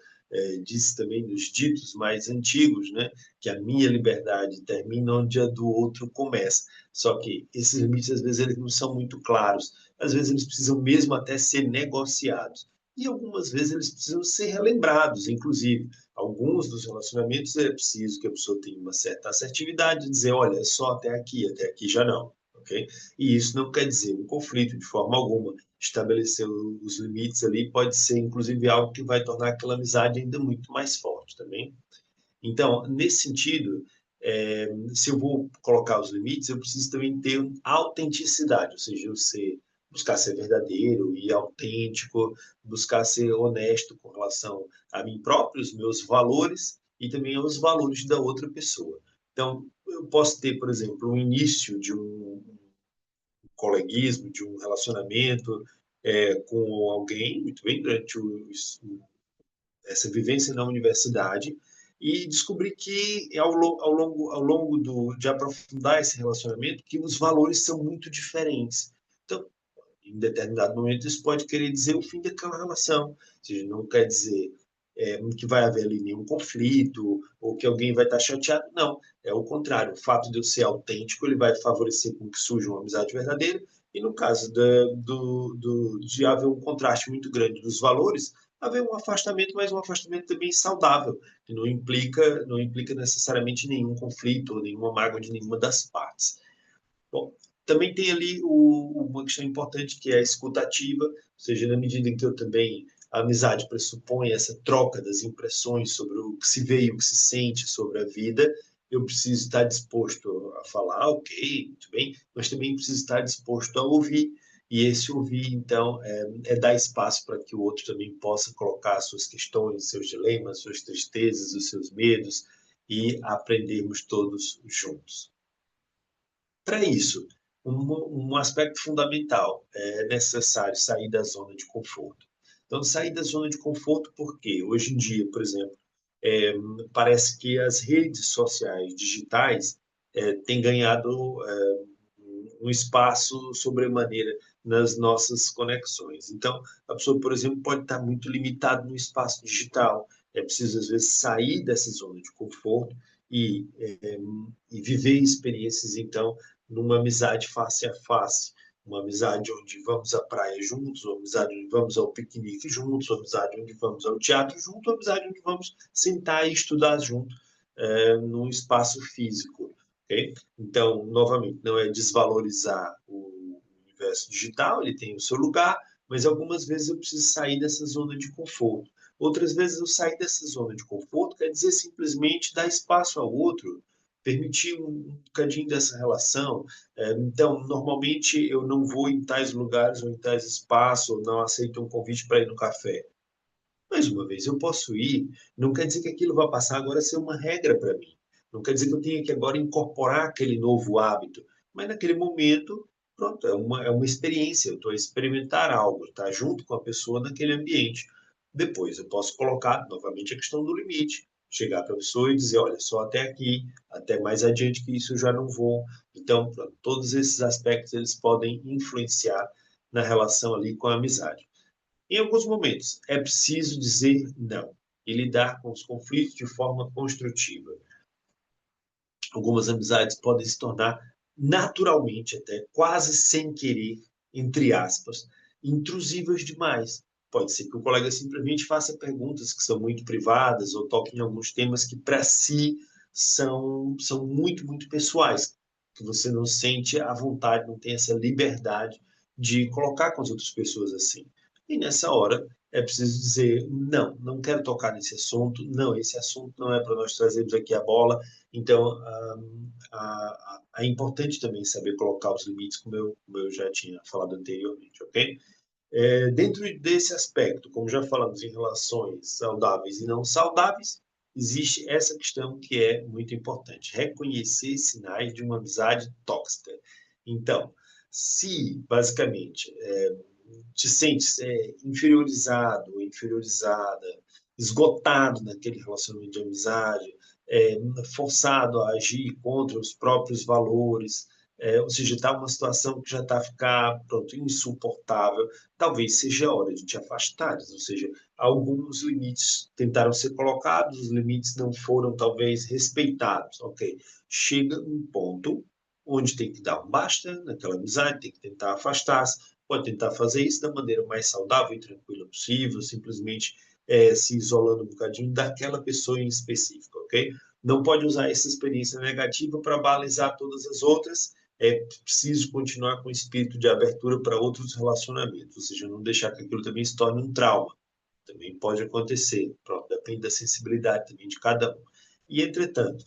diz também nos ditos mais antigos, né, que a minha liberdade termina onde a do outro começa. Só que esses limites, às vezes, eles não são muito claros. Às vezes, eles precisam mesmo até ser negociados. E algumas vezes eles precisam ser relembrados, inclusive. Alguns dos relacionamentos é preciso que a pessoa tenha uma certa assertividade, dizer, olha, é só até aqui já não. Okay? E isso não quer dizer um conflito de forma alguma. Estabelecer os limites ali pode ser, inclusive, algo que vai tornar aquela amizade ainda muito mais forte também. Então, nesse sentido, se eu vou colocar os limites, eu preciso também ter autenticidade, ou seja, buscar ser verdadeiro e autêntico, buscar ser honesto com relação a mim próprio, os meus valores e também aos valores da outra pessoa. Então, eu posso ter, por exemplo, o início de um coleguismo, de um relacionamento com alguém, muito bem, durante essa vivência na universidade, e descobri que ao longo de aprofundar esse relacionamento, que os valores são muito diferentes. Então, em determinado momento, isso pode querer dizer o fim daquela relação. Ou seja, não quer dizer que vai haver ali nenhum conflito ou que alguém vai estar chateado. Não, é o contrário. O fato de eu ser autêntico, ele vai favorecer com que surja uma amizade verdadeira. E no caso de haver um contraste muito grande dos valores, haver um afastamento, mas um afastamento também saudável, que não implica necessariamente nenhum conflito ou nenhuma mágoa de nenhuma das partes. Bom, também tem ali uma questão importante que é a escutativa, ou seja, na medida em que eu também, a amizade pressupõe essa troca das impressões sobre o que se vê e o que se sente sobre a vida, eu preciso estar disposto a falar, ok, muito bem, mas também preciso estar disposto a ouvir. E esse ouvir, então, dar espaço para que o outro também possa colocar suas questões, seus dilemas, suas tristezas, os seus medos, e aprendermos todos juntos. Para isso, um aspecto fundamental. É necessário sair da zona de conforto. Então, sair da zona de conforto porque hoje em dia, por exemplo, é, parece que as redes sociais digitais têm ganhado um espaço sobremaneira nas nossas conexões. Então, a pessoa, por exemplo, pode estar muito limitada no espaço digital. É preciso, às vezes, sair dessa zona de conforto e, e viver experiências, então, numa amizade face a face. Uma amizade onde vamos à praia juntos, uma amizade onde vamos ao piquenique juntos, uma amizade onde vamos ao teatro juntos, uma amizade onde vamos sentar e estudar junto, num espaço físico. Okay? Então, novamente, não é desvalorizar o universo digital, ele tem o seu lugar, mas algumas vezes eu preciso sair dessa zona de conforto. Outras vezes eu sair dessa zona de conforto quer dizer simplesmente dar espaço ao outro, permitir um bocadinho dessa relação. Então, normalmente eu não vou em tais lugares ou em tais espaços, ou não aceito um convite para ir no café. Mas uma vez eu posso ir, não quer dizer que aquilo vai passar agora a ser uma regra para mim. Não quer dizer que eu tenha que agora incorporar aquele novo hábito. Mas naquele momento, pronto, é uma experiência. Eu estou a experimentar algo, estar junto com a pessoa naquele ambiente. Depois eu posso colocar novamente a questão do limite. Chegar para a pessoa e dizer, olha, só até aqui, até mais adiante que isso eu já não vou. Então, pronto, todos esses aspectos eles podem influenciar na relação ali com a amizade. Em alguns momentos, é preciso dizer não e lidar com os conflitos de forma construtiva. Algumas amizades podem se tornar naturalmente, até quase sem querer, entre aspas, intrusivas demais. Pode ser que o colega simplesmente faça perguntas que são muito privadas ou toque em alguns temas que, para si, são muito, muito pessoais, que você não sente a vontade, não tem essa liberdade de colocar com as outras pessoas assim. E nessa hora é preciso dizer, não, não quero tocar nesse assunto, não, esse assunto não é para nós trazermos aqui a bola, então é importante também saber colocar os limites, como eu já tinha falado anteriormente, ok? Dentro desse aspecto, como já falamos em relações saudáveis e não saudáveis, existe essa questão que é muito importante: reconhecer sinais de uma amizade tóxica. Então, se basicamente te sentes inferiorizado, inferiorizada, esgotado naquele relacionamento de amizade, forçado a agir contra os próprios valores, ou seja, está uma situação que já está a ficar, pronto, insuportável, talvez seja a hora de te afastar, ou seja, alguns limites tentaram ser colocados, os limites não foram, talvez, respeitados, ok? Chega um ponto onde tem que dar um basta naquela amizade, tem que tentar afastar-se, pode tentar fazer isso da maneira mais saudável e tranquila possível, simplesmente se isolando um bocadinho daquela pessoa em específico, ok? Não pode usar essa experiência negativa para balizar todas as outras. É preciso continuar com o espírito de abertura para outros relacionamentos, ou seja, não deixar que aquilo também se torne um trauma. Também pode acontecer, pronto, depende da sensibilidade também de cada um. E, entretanto,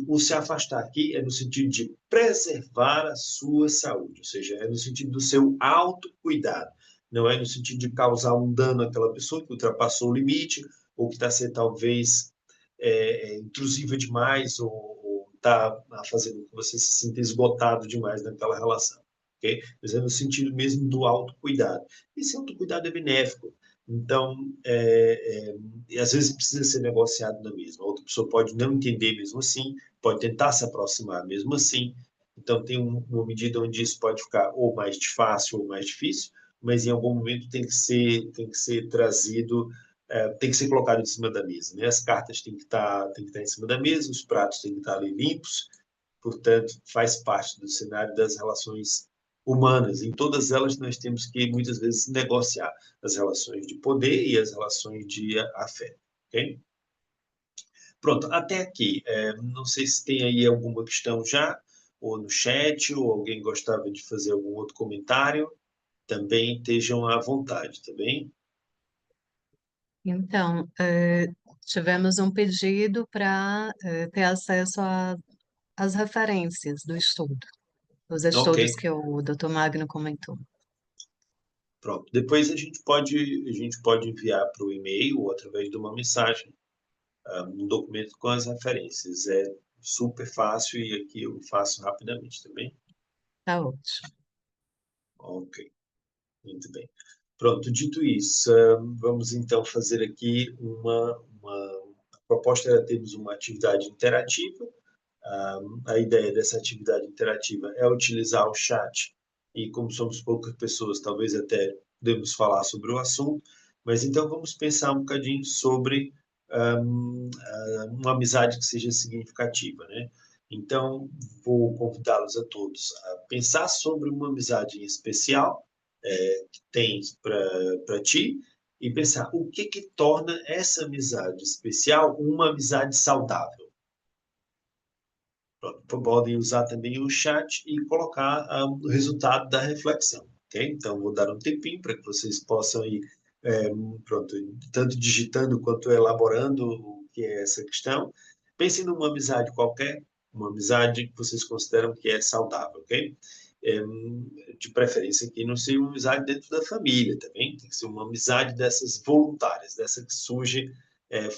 o se afastar aqui é no sentido de preservar a sua saúde, ou seja, é no sentido do seu autocuidado, não é no sentido de causar um dano àquela pessoa que ultrapassou o limite, ou que está sendo talvez intrusiva demais, ou está fazendo com que você se sinta esgotado demais naquela relação. Okay? Mas é no sentido mesmo do autocuidado. Esse autocuidado é benéfico. Então, às vezes precisa ser negociado na mesma. A outra pessoa pode não entender mesmo assim, pode tentar se aproximar mesmo assim. Então, tem uma medida onde isso pode ficar ou mais fácil ou mais difícil, mas em algum momento tem que ser trazido, tem que ser colocado em cima da mesa. Né? As cartas têm que estar em cima da mesa, os pratos têm que estar ali limpos, portanto, faz parte do cenário das relações humanas. Em todas elas, nós temos que, muitas vezes, negociar as relações de poder e as relações de afeto. Ok? Pronto, até aqui. Não sei se tem aí alguma questão já, ou no chat, ou alguém gostava de fazer algum outro comentário. Também estejam à vontade, tá bem? Então, tivemos um pedido para ter acesso às referências do estudo, os Ok, estudos que o Dr. Magno comentou. pronto. Depois a gente pode enviar para o e-mail ou através de uma mensagem, um documento com as referências. É super fácil e aqui eu faço rapidamente também. Tá ótimo. Ok, muito bem. Pronto, dito isso, vamos então fazer aqui a proposta era termos uma atividade interativa. A ideia dessa atividade interativa é utilizar o chat e, como somos poucas pessoas, talvez até podemos falar sobre o assunto, mas então vamos pensar um bocadinho sobre uma amizade que seja significativa, né? Então, vou convidá-los a todos a pensar sobre uma amizade em especial que tens para ti e pensar o que que torna essa amizade especial uma amizade saudável. Pronto, podem usar também o chat e colocar o resultado da reflexão, ok? Então, vou dar um tempinho para que vocês possam ir, pronto, tanto digitando quanto elaborando o que é essa questão. Pensem numa amizade qualquer, uma amizade que vocês consideram que é saudável, ok? É, de preferência que não seja uma amizade dentro da família também, tem que ser uma amizade dessas voluntárias, dessa que surge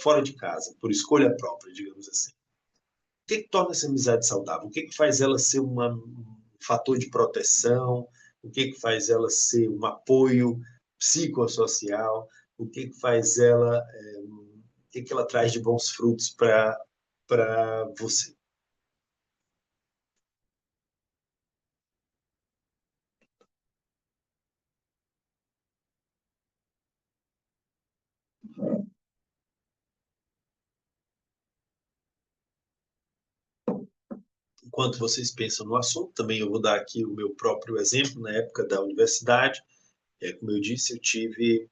fora de casa, por escolha própria, digamos assim. O que que torna essa amizade saudável? O que que faz ela ser um fator de proteção? O que que faz ela ser um apoio psicossocial? O que que faz ela, o que que ela traz de bons frutos para você? Enquanto vocês pensam no assunto, também eu vou dar aqui o meu próprio exemplo. Na época da universidade, como eu disse, eu tive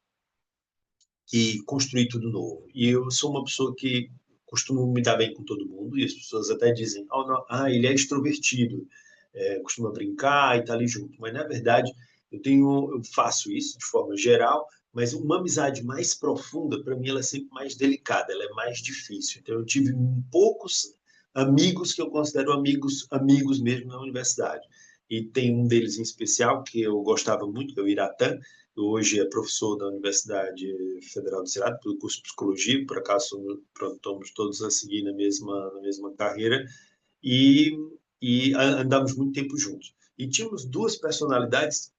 que construir tudo novo. E eu sou uma pessoa que costumo me dar bem com todo mundo, e as pessoas até dizem, oh, não, ele é extrovertido, costuma brincar e tá ali junto. Mas, na verdade, eu faço isso de forma geral, mas uma amizade mais profunda, para mim, ela é sempre mais delicada, ela é mais difícil. Então, eu tive poucos amigos que eu considero amigos, amigos mesmo na universidade. E tem um deles em especial que eu gostava muito, que é o Iratã, hoje é professor da Universidade Federal do Ceará, pelo curso de Psicologia, por acaso pronto, estamos todos a seguir na mesma carreira, e, e andamos muito tempo juntos. E tínhamos duas personalidades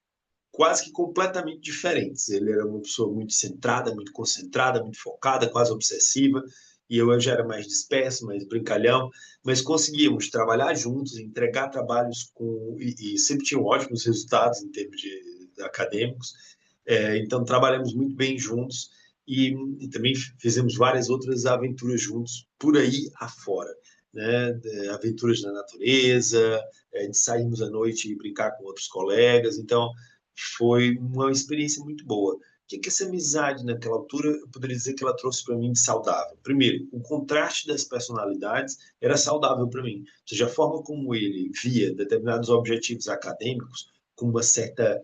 quase que completamente diferentes. Ele era uma pessoa muito centrada, muito concentrada, muito focada, quase obsessiva, e eu já era mais disperso, mais brincalhão, mas conseguíamos trabalhar juntos, entregar trabalhos e sempre tinham ótimos resultados em termos de acadêmicos. Então trabalhamos muito bem juntos e também fizemos várias outras aventuras juntos por aí afora, né? Aventuras na natureza, de sairmos à noite e brincar com outros colegas. Então foi uma experiência muito boa. O que que essa amizade naquela altura eu poderia dizer que ela trouxe para mim de saudável? Primeiro, o contraste das personalidades era saudável para mim. Ou seja, a forma como ele via determinados objetivos acadêmicos com uma certa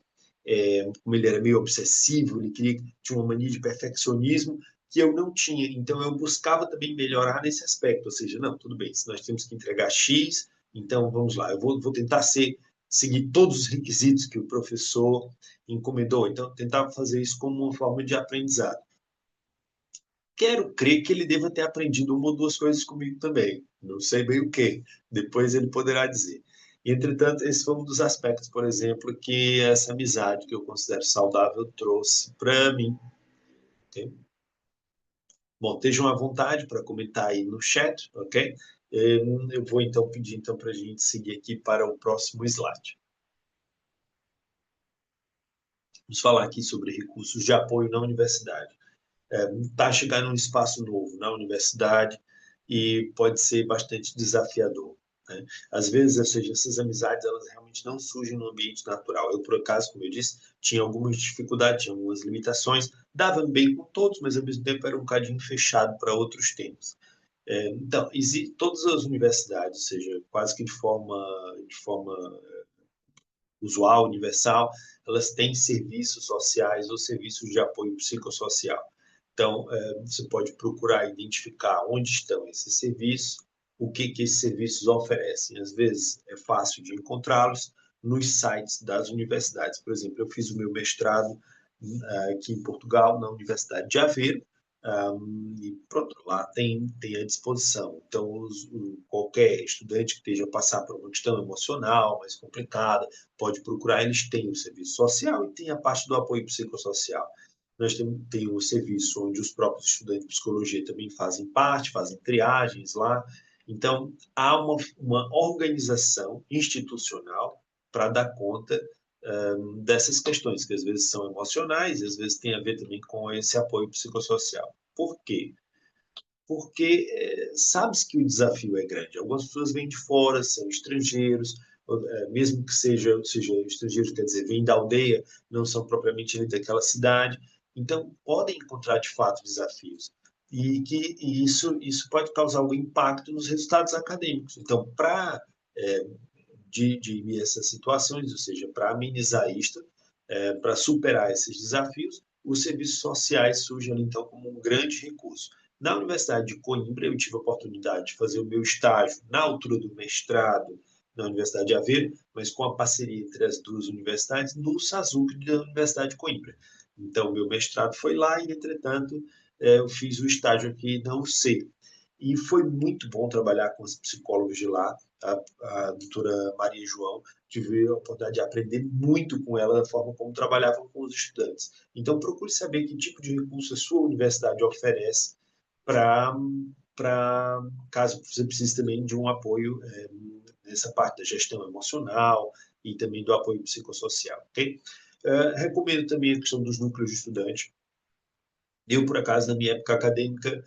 como ele era meio obsessivo, ele tinha uma mania de perfeccionismo que eu não tinha. Então eu buscava também melhorar nesse aspecto, ou seja, não, tudo bem, se nós temos que entregar X, então vamos lá, eu vou tentar seguir todos os requisitos que o professor encomendou. Então eu tentava fazer isso como uma forma de aprendizado. Quero crer que ele deva ter aprendido uma ou duas coisas comigo também. Não sei bem o que. Depois ele poderá dizer. Entretanto, esse foi um dos aspectos, por exemplo, que essa amizade que eu considero saudável trouxe para mim. Okay? Bom, estejam à vontade para comentar aí no chat, ok? Eu vou então pedir então para a gente seguir aqui para o próximo slide. Vamos falar aqui sobre recursos de apoio na universidade. Está chegando um espaço novo na universidade e pode ser bastante desafiador. Né? Às vezes, ou seja, essas amizades elas realmente não surgem no ambiente natural. Eu, por acaso, como eu disse, tinha algumas dificuldades, tinha algumas limitações, dava bem com todos, mas ao mesmo tempo era um bocadinho fechado para outros temas. Então, todas as universidades, ou seja, quase que de forma usual, universal, elas têm serviços sociais ou serviços de apoio psicossocial. Então, você pode procurar identificar onde estão esses serviços, o que que esses serviços oferecem. Às vezes é fácil de encontrá-los nos sites das universidades. Por exemplo, eu fiz o meu mestrado aqui em Portugal, na Universidade de Aveiro, E pronto, lá tem à disposição. Então, qualquer estudante que esteja a passar por uma questão emocional mais complicada, pode procurar, eles têm o serviço social e tem a parte do apoio psicossocial. Nós tem o serviço onde os próprios estudantes de psicologia também fazem parte, fazem triagens lá. Então, há uma organização institucional para dar conta dessas questões, que às vezes são emocionais, e às vezes tem a ver também com esse apoio psicossocial. Por quê? Porque sabe-se que o desafio é grande. Algumas pessoas vêm de fora, são estrangeiros, mesmo que seja estrangeiros, quer dizer, vêm da aldeia, não são propriamente ali daquela cidade, então podem encontrar de fato desafios. E isso pode causar algum impacto nos resultados acadêmicos. Então, para dirimir essas situações, ou seja, para amenizar isto, para superar esses desafios, os serviços sociais surgem então como um grande recurso. Na Universidade de Coimbra, eu tive a oportunidade de fazer o meu estágio na altura do mestrado na Universidade de Aveiro, mas com a parceria entre as duas universidades, no SASUC da Universidade de Coimbra. Então, meu mestrado foi lá e, entretanto, eu fiz o estágio aqui na UC. E foi muito bom trabalhar com os psicólogos de lá, a doutora Maria João. Tive a oportunidade de aprender muito com ela da forma como trabalhavam com os estudantes. Então, procure saber que tipo de recurso a sua universidade oferece para caso você precise também de um apoio nessa parte da gestão emocional e também do apoio psicossocial, ok? Recomendo também a questão dos núcleos de estudante. Eu, por acaso, na minha época acadêmica,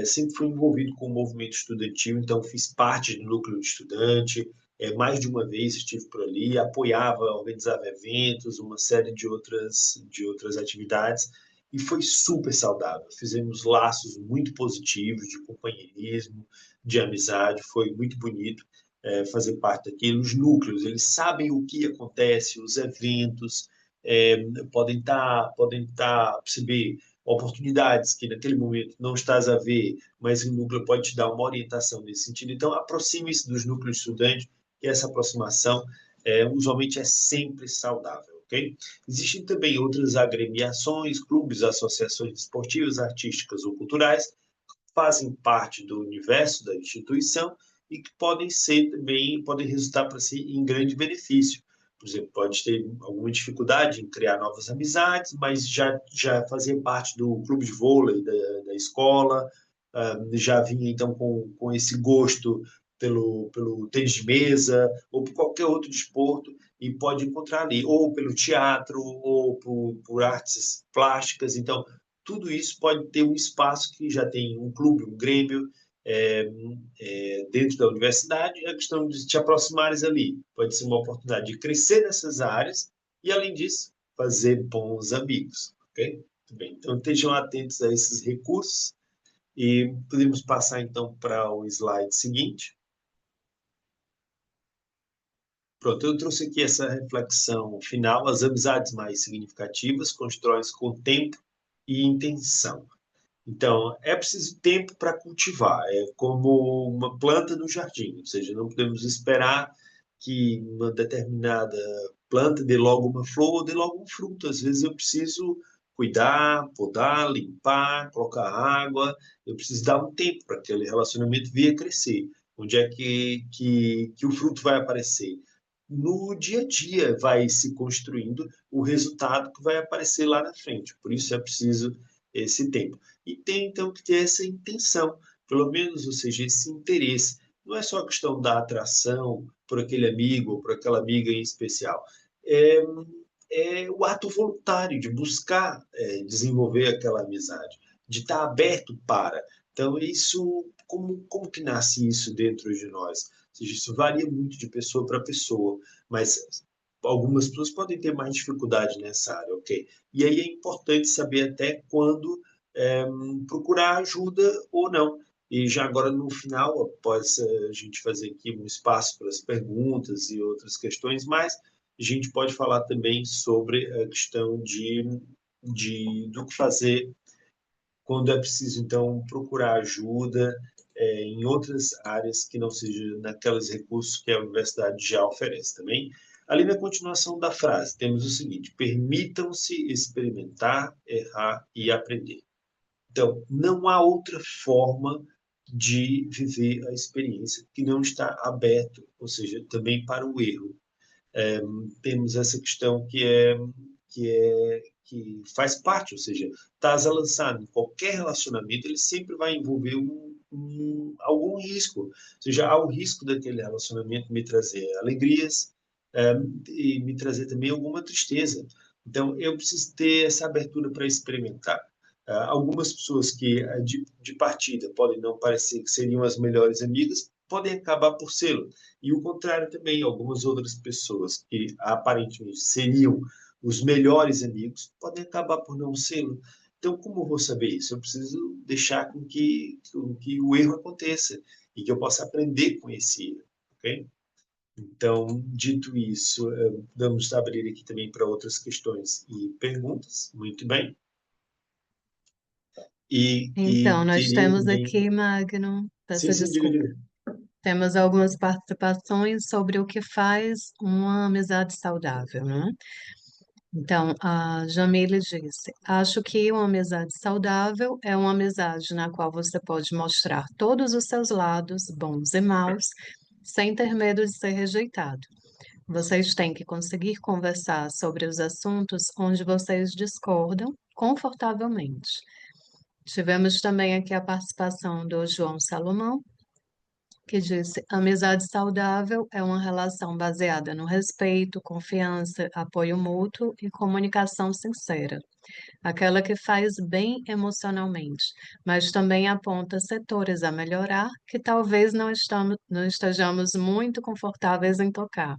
sempre fui envolvido com o movimento estudantil, então fiz parte do núcleo de estudante, mais de uma vez estive por ali, apoiava, organizava eventos, uma série de outras atividades, e foi super saudável. Fizemos laços muito positivos de companheirismo, de amizade, foi muito bonito fazer parte daquilo. Os núcleos, eles sabem o que acontece, os eventos, podem estar, perceber oportunidades que naquele momento não estás a ver, mas o núcleo pode te dar uma orientação nesse sentido. Então, aproxime-se dos núcleos estudantes, e essa aproximação usualmente é sempre saudável, ok? Existem também outras agremiações, clubes, associações esportivas, artísticas ou culturais, que fazem parte do universo da instituição e que podem ser também, podem resultar para si em grande benefício. Por exemplo, pode ter alguma dificuldade em criar novas amizades, mas já fazia parte do clube de vôlei da escola, já vinha então com esse gosto pelo tênis de mesa ou por qualquer outro desporto e pode encontrar ali, ou pelo teatro, ou por artes plásticas. Então, tudo isso pode ter um espaço que já tem um clube, um grêmio, é, dentro da universidade, a questão de te aproximares ali. Pode ser uma oportunidade de crescer nessas áreas e, além disso, fazer bons amigos. Ok? Muito bem. Então, estejam atentos a esses recursos e podemos passar, então, para o slide seguinte. Pronto, eu trouxe aqui essa reflexão final. As amizades mais significativas constroem-se com tempo e intenção. Então, é preciso tempo para cultivar, é como uma planta no jardim, ou seja, não podemos esperar que uma determinada planta dê logo uma flor ou dê logo um fruto. Às vezes eu preciso cuidar, podar, limpar, colocar água, eu preciso dar um tempo para aquele relacionamento vir a crescer. Onde é que o fruto vai aparecer? No dia a dia vai se construindo o resultado que vai aparecer lá na frente. Por isso é preciso esse tempo. E tem, então, que ter essa intenção, pelo menos, ou seja, esse interesse. Não é só a questão da atração por aquele amigo ou por aquela amiga em especial. É, é o ato voluntário de buscar desenvolver aquela amizade, de estar aberto para. Então, isso, como que nasce isso dentro de nós? Ou seja, isso varia muito de pessoa para pessoa, mas algumas pessoas podem ter mais dificuldade nessa área, ok? E aí é importante saber até quando é, procurar ajuda ou não. E já agora no final, após a gente fazer aqui um espaço para as perguntas e outras questões mais, a gente pode falar também sobre a questão do que fazer quando é preciso, então, procurar ajuda em outras áreas que não seja naqueles recursos que a universidade já oferece também. Ali na continuação da frase, temos o seguinte: permitam-se experimentar, errar e aprender. Então, não há outra forma de viver a experiência que não está aberto, ou seja, também para o erro. Temos essa questão que faz parte, ou seja, estás a lançar em qualquer relacionamento, ele sempre vai envolver algum risco. Ou seja, há o risco daquele relacionamento me trazer alegrias, e me trazer também alguma tristeza. Então, eu preciso ter essa abertura para experimentar. Algumas pessoas que de partida podem não parecer que seriam as melhores amigas, podem acabar por ser. E o contrário também, algumas outras pessoas que aparentemente seriam os melhores amigos podem acabar por não ser. Então, como eu vou saber isso? Eu preciso deixar com que o erro aconteça e que eu possa aprender com esse erro, ok? Então, dito isso, vamos abrir aqui também para outras questões e perguntas. Muito bem. E Então, nós queria temos também... aqui, Magno, Sim, peço sim, diga, desculpa. diga. Temos algumas participações sobre o que faz uma amizade saudável, né? Então, a Jamile disse: Acho que uma amizade saudável é uma amizade na qual você pode mostrar todos os seus lados, bons e maus, sem ter medo de ser rejeitado. Vocês têm que conseguir conversar sobre os assuntos onde vocês discordam confortavelmente. Tivemos também aqui a participação do João Salomão, que disse: amizade saudável é uma relação baseada no respeito, confiança, apoio mútuo e comunicação sincera. Aquela que faz bem emocionalmente, mas também aponta setores a melhorar que talvez não estejamos muito confortáveis em tocar,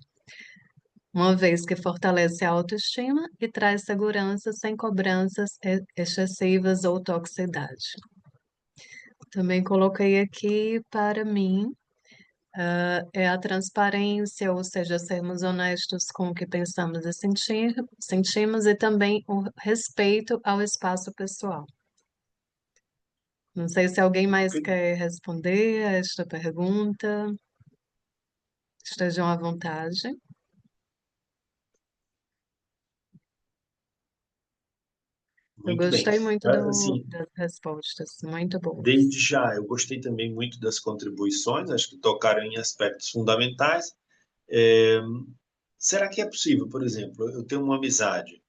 uma vez que fortalece a autoestima e traz segurança sem cobranças excessivas ou toxicidade. Também coloquei aqui para mim é a transparência, ou seja, sermos honestos com o que pensamos e sentimos, e também o respeito ao espaço pessoal. Não sei se alguém mais quer responder a esta pergunta. Estejam à vontade. Eu Muito bem. gostei muito Assim, das respostas, muito boas. desde já, eu gostei também muito das contribuições, acho que tocaram em aspectos fundamentais. É, será que é possível, por exemplo, eu tenho uma amizade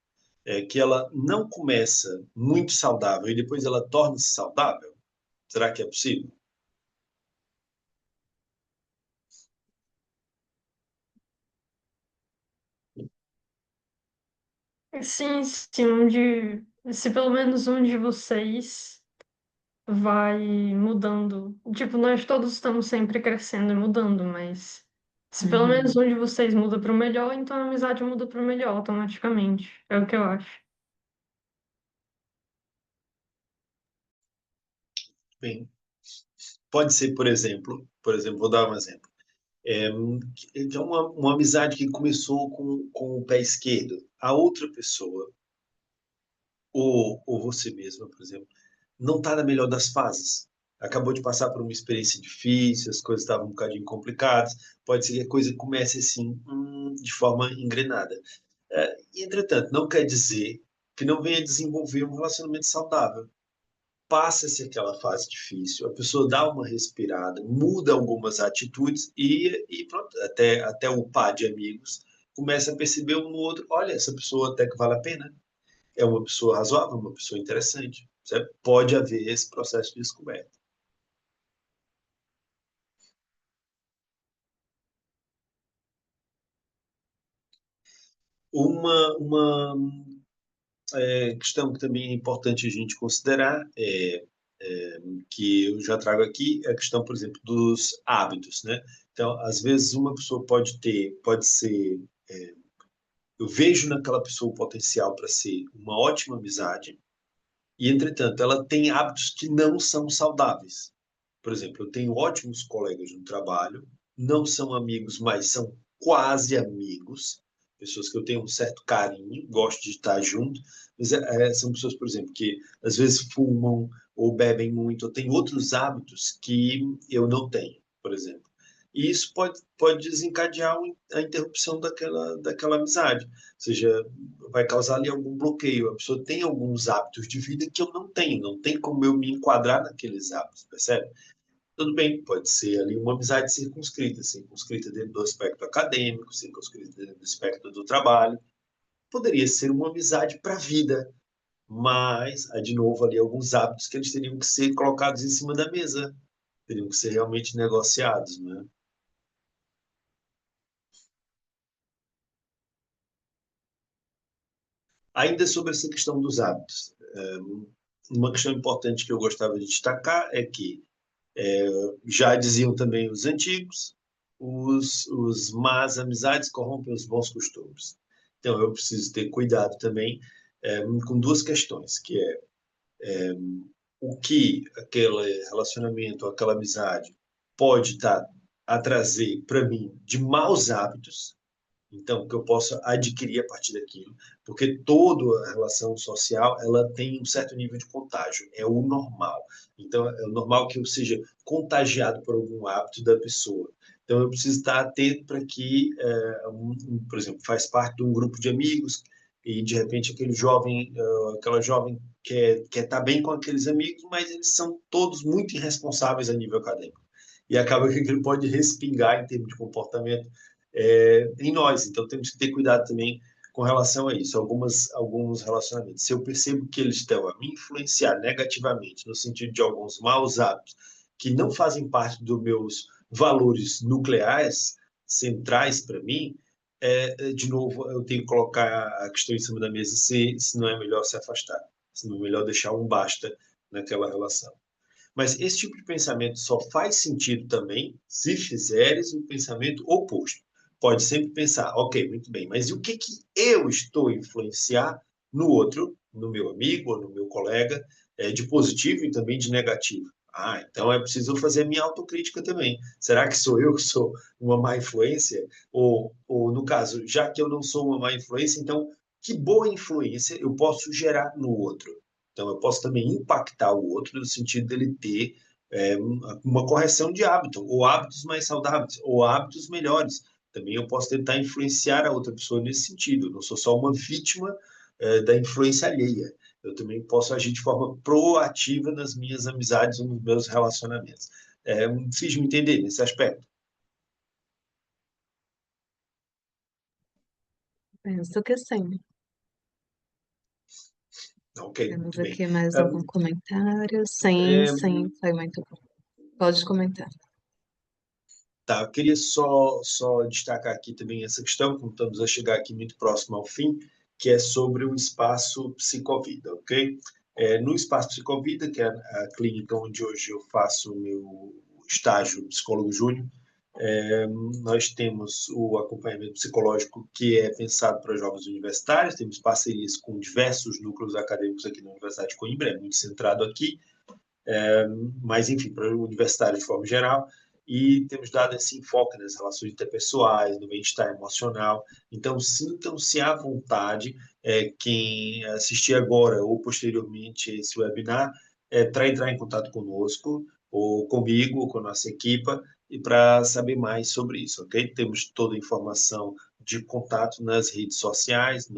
que ela não começa muito saudável e depois ela torna-se saudável? Será que é possível? Sim, sim, se pelo menos um de vocês vai mudando. Tipo, nós todos estamos sempre crescendo e mudando, mas se pelo menos Uhum. um de vocês muda para o melhor, então a amizade muda para o melhor automaticamente. É o que eu acho. Bem, pode ser, por exemplo, vou dar um exemplo. É, então, uma amizade que começou com o pé esquerdo. A outra pessoa, ou você mesma, por exemplo, não está na melhor das fases. Acabou de passar por uma experiência difícil, as coisas estavam um bocadinho complicadas. Pode ser que a coisa comece assim, de forma engrenada. Entretanto, não quer dizer que não venha desenvolver um relacionamento saudável. Passa-se aquela fase difícil, a pessoa dá uma respirada, muda algumas atitudes e pronto, até o par de amigos começa a perceber um no outro, olha, essa pessoa até que vale a pena, é uma pessoa razoável, uma pessoa interessante. Certo? Pode haver esse processo de descoberta. Uma questão que também é importante a gente considerar que eu já trago aqui é a questão, por exemplo, dos hábitos, né? Então, às vezes uma pessoa pode ser, eu vejo naquela pessoa o potencial para ser uma ótima amizade e, entretanto, ela tem hábitos que não são saudáveis. Por exemplo, eu tenho ótimos colegas no trabalho, não são amigos, mas são quase amigos, pessoas que eu tenho um certo carinho, gosto de estar junto, mas são pessoas, por exemplo, que às vezes fumam ou bebem muito, ou têm outros hábitos que eu não tenho, por exemplo. e isso pode desencadear a interrupção daquela amizade. Ou seja, vai causar ali algum bloqueio. A pessoa tem alguns hábitos de vida que eu não tenho, não tem como eu me enquadrar naqueles hábitos, percebe? Tudo bem, pode ser ali uma amizade circunscrita dentro do aspecto acadêmico, circunscrita dentro do aspecto do trabalho. Poderia ser uma amizade para a vida, mas há de novo ali alguns hábitos que eles teriam que ser colocados em cima da mesa, teriam que ser realmente negociados, né? Ainda sobre essa questão dos hábitos, uma questão importante que eu gostava de destacar é que já diziam também os antigos, os más amizades corrompem os bons costumes. Então eu preciso ter cuidado também com duas questões, que é o que aquele relacionamento, aquela amizade pode estar a trazer para mim de maus hábitos, então que eu possa adquirir a partir daquilo, porque toda a relação social ela tem um certo nível de contágio, é o normal. Então é o normal que eu seja contagiado por algum hábito da pessoa. Então eu preciso estar atento para que, por exemplo, faz parte de um grupo de amigos e de repente aquele jovem, aquela jovem quer estar bem com aqueles amigos, mas eles são todos muito irresponsáveis a nível acadêmico. E acaba que aquilo pode respingar em termos de comportamento em nós. Então temos que ter cuidado também com relação a isso. Alguns relacionamentos, se eu percebo que eles estão a me influenciar negativamente, no sentido de alguns maus hábitos que não fazem parte dos meus valores nucleares, centrais para mim, de novo, eu tenho que colocar a questão em cima da mesa se não é melhor se afastar, se não é melhor deixar um basta naquela relação. Mas esse tipo de pensamento só faz sentido também se fizeres o pensamento oposto. Pode sempre pensar, ok, muito bem, mas e o que eu estou a influenciar no outro, no meu amigo ou no meu colega, de positivo e também de negativo? Ah, então é preciso fazer a minha autocrítica também. Será que sou eu que sou uma má influência? Ou no caso, já que eu não sou uma má influência, então que boa influência eu posso gerar no outro? Então, eu posso também impactar o outro no sentido dele ter uma correção de hábito, ou hábitos mais saudáveis, ou hábitos melhores. Também eu posso tentar influenciar a outra pessoa nesse sentido. Eu não sou só uma vítima da influência alheia. Eu também posso agir de forma proativa nas minhas amizades ou nos meus relacionamentos. Fiz me entender nesse aspecto. Penso que sim. Ok, Temos muito bem. aqui mais algum Um, comentário? Sim, é, sim, foi muito bom. Pode comentar. Tá, eu queria só destacar aqui também essa questão, como estamos a chegar aqui muito próximo ao fim, que é sobre o espaço Psicovida, ok? No espaço Psicovida, que é a clínica onde hoje eu faço o meu estágio psicólogo júnior, nós temos o acompanhamento psicológico que é pensado para jovens universitários, temos parcerias com diversos núcleos acadêmicos aqui na Universidade de Coimbra, é muito centrado aqui, mas enfim, para universitários de forma geral, e temos dado esse enfoque nas relações interpessoais, no bem-estar emocional. Então, sintam-se à vontade, quem assistir agora ou posteriormente esse webinar, para entrar em contato conosco, ou comigo, ou com a nossa equipa, e para saber mais sobre isso, ok? Temos toda a informação de contato nas redes sociais,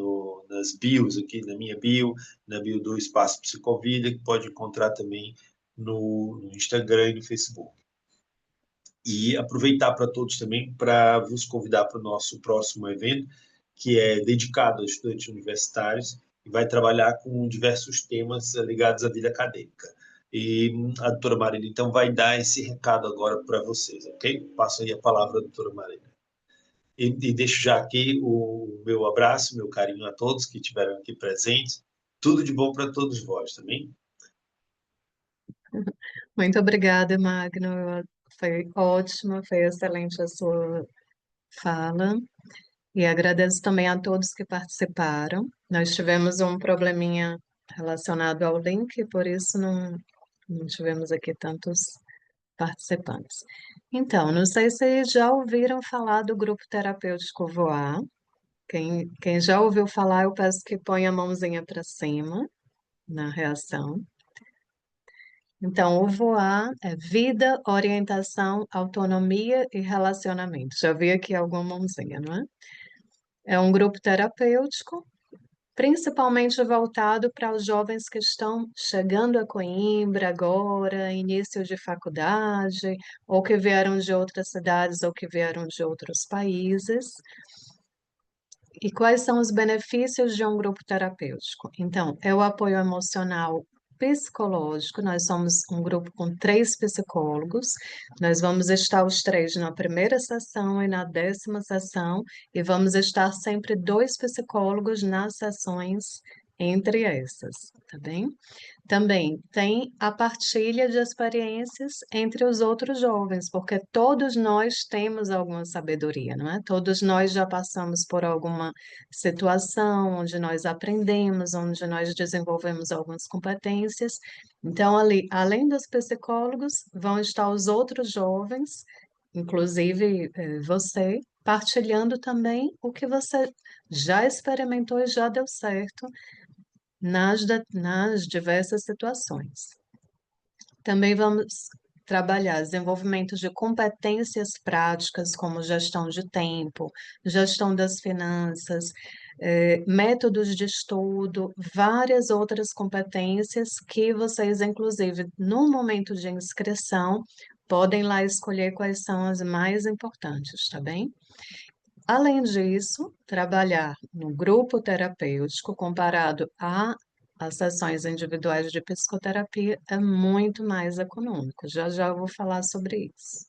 nas bios aqui, na minha bio, na bio do Espaço Psicovida, que pode encontrar também no Instagram e no Facebook. E aproveitar para todos também para vos convidar para o nosso próximo evento, que é dedicado a estudantes universitários e vai trabalhar com diversos temas ligados à vida acadêmica. E a doutora Marília, então, vai dar esse recado agora para vocês, ok? Passo aí a palavra à doutora Marília. E deixo já aqui o meu abraço, meu carinho a todos que estiveram aqui presentes. Tudo de bom para todos vós também. Muito obrigada, Magno. Foi ótima, foi excelente a sua fala. E agradeço também a todos que participaram. Nós tivemos um probleminha relacionado ao link, por isso não tivemos aqui tantos participantes. Então, não sei se já ouviram falar do grupo terapêutico Voar. Quem já ouviu falar, eu peço que ponha a mãozinha para cima na reação. Então, o VOA é vida, orientação, autonomia e relacionamento. Já vi aqui alguma mãozinha, não é? É um grupo terapêutico, principalmente voltado para os jovens que estão chegando a Coimbra agora, início de faculdade, ou que vieram de outras cidades ou que vieram de outros países. E quais são os benefícios de um grupo terapêutico? Então, é o apoio emocional psicológico. Nós somos um grupo com 3 psicólogos. Nós vamos estar os 3 na primeira sessão e na 10ª sessão, e vamos estar sempre 2 psicólogos nas sessões entre essas, tá bem? Também tem a partilha de experiências entre os outros jovens, porque todos nós temos alguma sabedoria, não é? Todos nós já passamos por alguma situação onde nós aprendemos, onde nós desenvolvemos algumas competências. Então, ali, além dos psicólogos, vão estar os outros jovens, inclusive você, partilhando também o que você já experimentou e já deu certo nas diversas situações. Também vamos trabalhar desenvolvimento de competências práticas, como gestão de tempo, gestão das finanças, métodos de estudo, várias outras competências que vocês, inclusive, no momento de inscrição, podem lá escolher quais são as mais importantes, tá bem? Além disso, trabalhar no grupo terapêutico comparado às sessões individuais de psicoterapia é muito mais econômico. Já já eu vou falar sobre isso.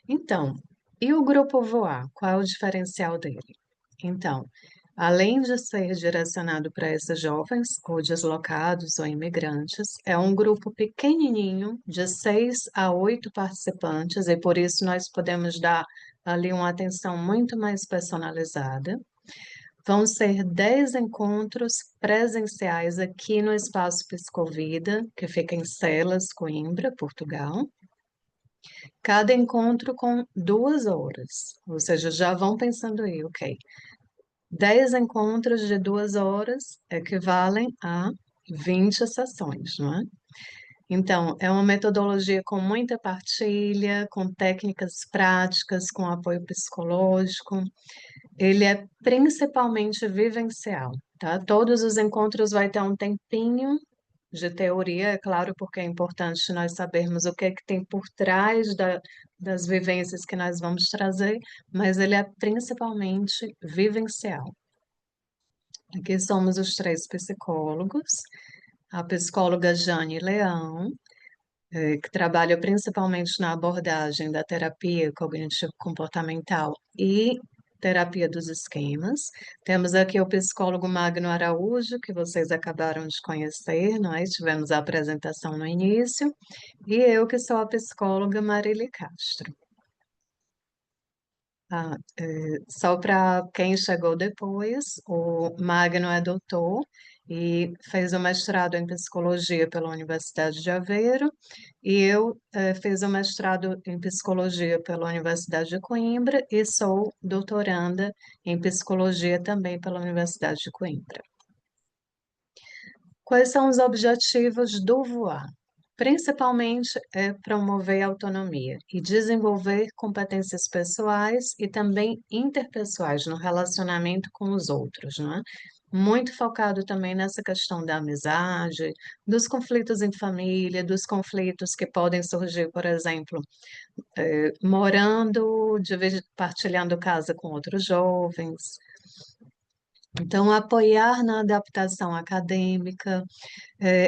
Então, e o grupo Voar? Qual é o diferencial dele? Então, além de ser direcionado para esses jovens, ou deslocados, ou imigrantes, é um grupo pequenininho, de 6 a 8 participantes, e por isso nós podemos dar ali uma atenção muito mais personalizada. Vão ser 10 encontros presenciais aqui no Espaço Psicovida, que fica em Celas, Coimbra, Portugal. Cada encontro com 2 horas, ou seja, já vão pensando aí, ok, 10 encontros de 2 horas equivalem a 20 sessões, não é? Então, é uma metodologia com muita partilha, com técnicas práticas, com apoio psicológico. Ele é principalmente vivencial, tá? Todos os encontros vai ter um tempinho de teoria, é claro, porque é importante nós sabermos o que é que tem por trás das vivências que nós vamos trazer, mas ele é principalmente vivencial. Aqui somos os 3 psicólogos, a psicóloga Jane Leão, que trabalha principalmente na abordagem da terapia cognitivo-comportamental e terapia dos esquemas. Temos aqui o psicólogo Magno Araújo, que vocês acabaram de conhecer, nós tivemos a apresentação no início, e eu que sou a psicóloga Marília Castro. Só para quem chegou depois, o Magno é doutor e fez o mestrado em psicologia pela Universidade de Aveiro, e eu fiz o mestrado em psicologia pela Universidade de Coimbra e sou doutoranda em psicologia também pela Universidade de Coimbra. Quais são os objetivos do VOA? Principalmente é promover a autonomia e desenvolver competências pessoais e também interpessoais no relacionamento com os outros, não é? Muito focado também nessa questão da amizade, dos conflitos em família, dos conflitos que podem surgir, por exemplo, morando, partilhando casa com outros jovens. Então, apoiar na adaptação acadêmica,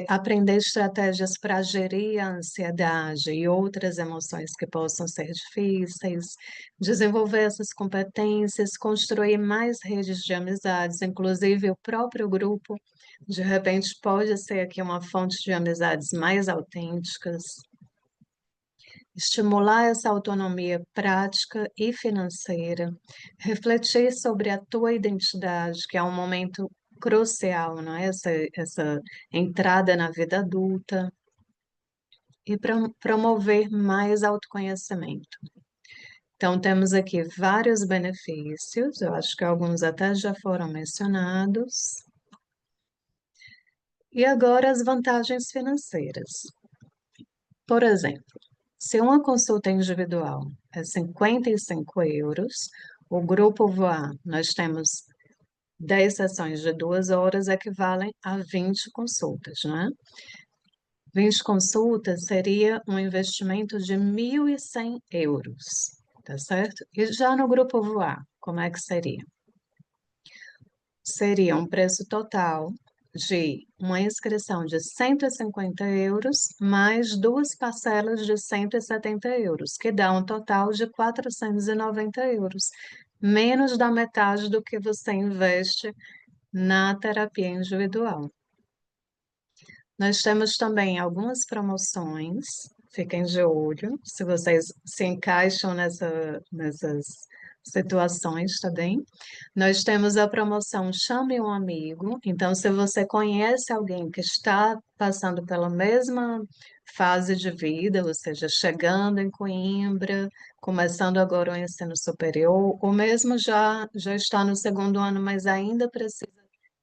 aprender estratégias para gerir a ansiedade e outras emoções que possam ser difíceis, desenvolver essas competências, construir mais redes de amizades, inclusive o próprio grupo, de repente, pode ser aqui uma fonte de amizades mais autênticas. Estimular essa autonomia prática e financeira, refletir sobre a tua identidade, que é um momento crucial, não é? Essa entrada na vida adulta, e promover mais autoconhecimento. Então, temos aqui vários benefícios, eu acho que alguns até já foram mencionados. E agora as vantagens financeiras. Por exemplo, se uma consulta individual é 55 euros, o grupo VOA, nós temos 10 sessões de 2 horas, equivalem a 20 consultas, né? 20 consultas seria um investimento de 1.100 euros, tá certo? E já no grupo VOA, como é que seria? Seria um preço total de uma inscrição de 150 euros, mais duas parcelas de 170 euros, que dá um total de 490 euros, menos da metade do que você investe na terapia individual. Nós temos também algumas promoções, fiquem de olho, se vocês se encaixam nessas situações, tá bem? Nós temos a promoção Chame um Amigo, então se você conhece alguém que está passando pela mesma fase de vida, ou seja, chegando em Coimbra, começando agora o ensino superior, ou mesmo já está no segundo ano, mas ainda precisa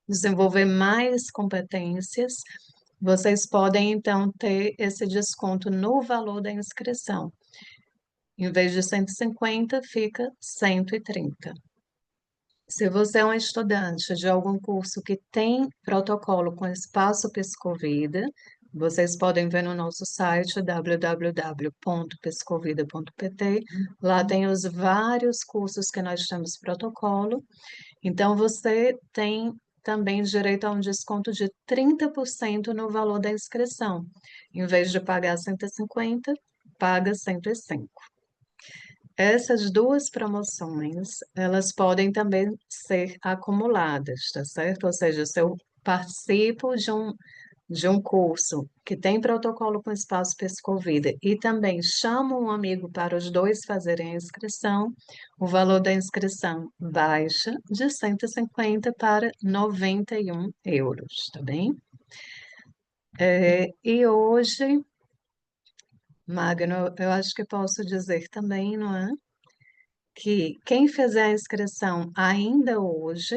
desenvolver mais competências, vocês podem então ter esse desconto no valor da inscrição. Em vez de 150, fica 130. Se você é um estudante de algum curso que tem protocolo com espaço Pescovida, vocês podem ver no nosso site www.pescovida.pt. Lá tem os vários cursos que nós temos protocolo. Então, você tem também direito a um desconto de 30% no valor da inscrição. Em vez de pagar 150, paga 105. Essas duas promoções, elas podem também ser acumuladas, tá certo? Ou seja, se eu participo de um curso que tem protocolo com espaço Pescovida e também chamo um amigo para os dois fazerem a inscrição, o valor da inscrição baixa de 150 para 91 euros, tá bem? E hoje, Magno, eu acho que posso dizer também, não é? Que quem fizer a inscrição ainda hoje,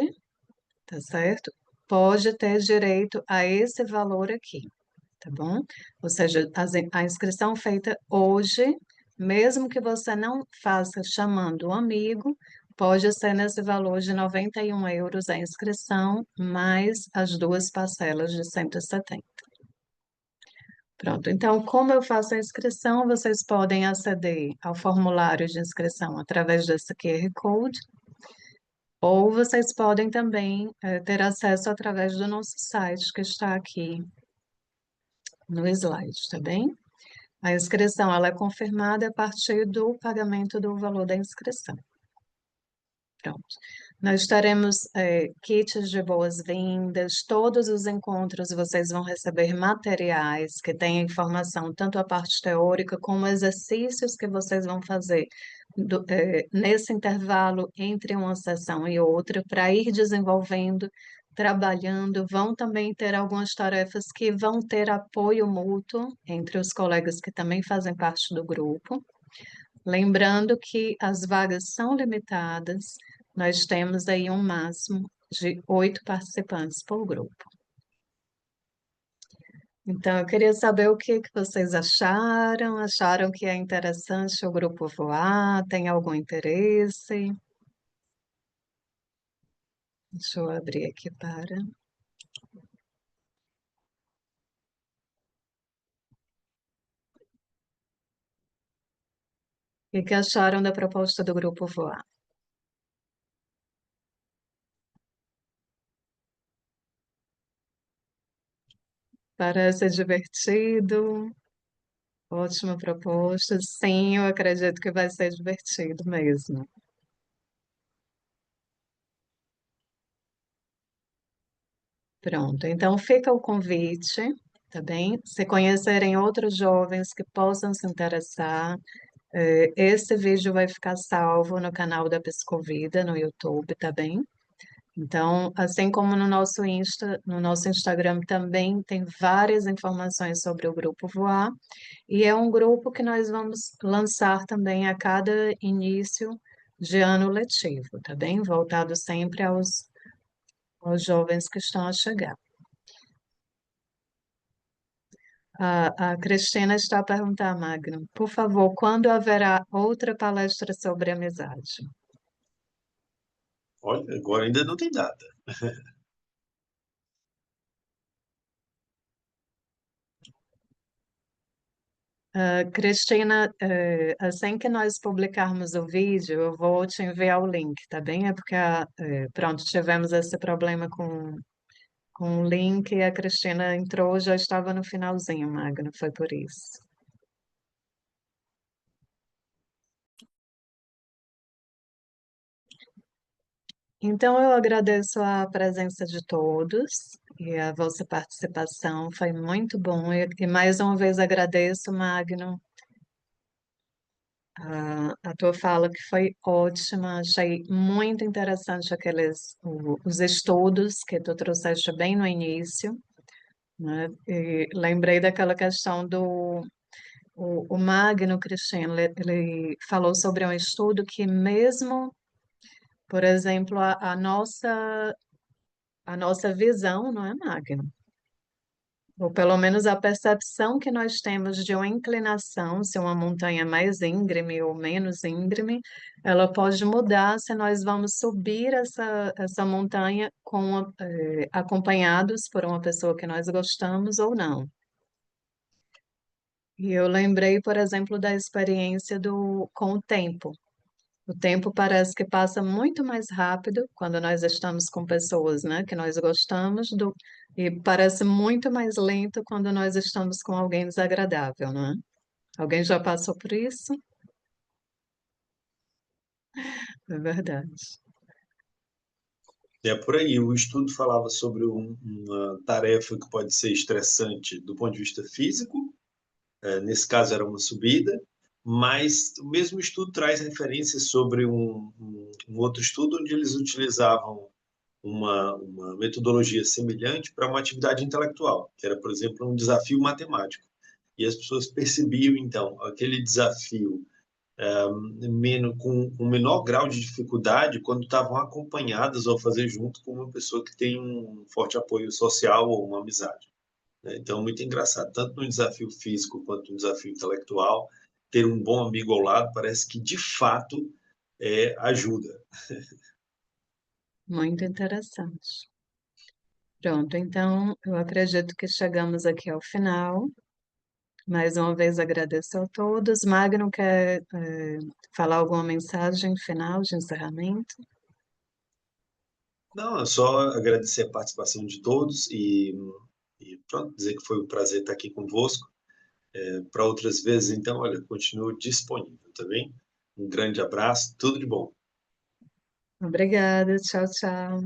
tá certo? Pode ter direito a esse valor aqui, tá bom? Ou seja, a inscrição feita hoje, mesmo que você não faça chamando um amigo, pode ser nesse valor de 91 euros a inscrição, mais as duas parcelas de 170. Pronto, então, como eu faço a inscrição, vocês podem aceder ao formulário de inscrição através desse QR Code, ou vocês podem também ter acesso através do nosso site, que está aqui no slide, tá bem? A inscrição ela é confirmada a partir do pagamento do valor da inscrição. Pronto. Nós teremos kits de boas-vindas, todos os encontros vocês vão receber materiais que têm informação, tanto a parte teórica como exercícios que vocês vão fazer nesse intervalo entre uma sessão e outra, para ir desenvolvendo, trabalhando. Vão também ter algumas tarefas que vão ter apoio mútuo entre os colegas que também fazem parte do grupo. Lembrando que as vagas são limitadas, nós temos aí um máximo de 8 participantes por grupo. Então, eu queria saber o que vocês acharam. Acharam que é interessante o grupo voar? Tem algum interesse? Deixa eu abrir aqui para. O que acharam da proposta do grupo voar? Parece divertido. Ótima proposta. Sim, eu acredito que vai ser divertido mesmo. Pronto, então fica o convite, tá bem? Se conhecerem outros jovens que possam se interessar, esse vídeo vai ficar salvo no canal da Pescovida, no YouTube, tá bem? Então, assim como no nosso Instagram também tem várias informações sobre o Grupo Voar, e é um grupo que nós vamos lançar também a cada início de ano letivo, tá bem? Voltado sempre aos jovens que estão a chegar. A Cristina está a perguntar, Magno, por favor, quando haverá outra palestra sobre amizade? Olha, agora ainda não tem data. Cristina, assim que nós publicarmos o vídeo, eu vou te enviar o link, tá bem? É porque, pronto, tivemos esse problema com o link e a Cristina entrou, já estava no finalzinho, Magno, foi por isso. Então, eu agradeço a presença de todos e a vossa participação, foi muito bom. E mais uma vez agradeço, Magno, a tua fala que foi ótima, achei muito interessante os estudos que tu trouxeste bem no início, né? E lembrei daquela questão o Magno Cristiano, ele falou sobre um estudo que mesmo, por exemplo, a nossa visão, não é, Magno? Ou pelo menos a percepção que nós temos de uma inclinação, se uma montanha é mais íngreme ou menos íngreme, ela pode mudar se nós vamos subir essa montanha acompanhados por uma pessoa que nós gostamos ou não. E eu lembrei, por exemplo, da experiência com o tempo. O tempo parece que passa muito mais rápido quando nós estamos com pessoas, né, que nós gostamos e parece muito mais lento quando nós estamos com alguém desagradável, não é? Alguém já passou por isso? É verdade. É por aí. O estudo falava sobre uma tarefa que pode ser estressante do ponto de vista físico, nesse caso era uma subida, mas o mesmo estudo traz referências sobre um outro estudo onde eles utilizavam uma metodologia semelhante para uma atividade intelectual, que era, por exemplo, um desafio matemático. E as pessoas percebiam, então, aquele desafio com um menor grau de dificuldade quando estavam acompanhadas ou fazer junto com uma pessoa que tem um forte apoio social ou uma amizade, né? Então, muito engraçado, tanto no desafio físico quanto no desafio intelectual, ter um bom amigo ao lado parece que, de fato, ajuda. Muito interessante. Pronto, então eu acredito que chegamos aqui ao final. Mais uma vez agradeço a todos. Magno quer, falar alguma mensagem final de encerramento? Não, é só agradecer a participação de todos e pronto, dizer que foi um prazer estar aqui convosco. Para outras vezes, então, olha, continuo disponível, tá bem? Um grande abraço, tudo de bom. Obrigada, tchau, tchau.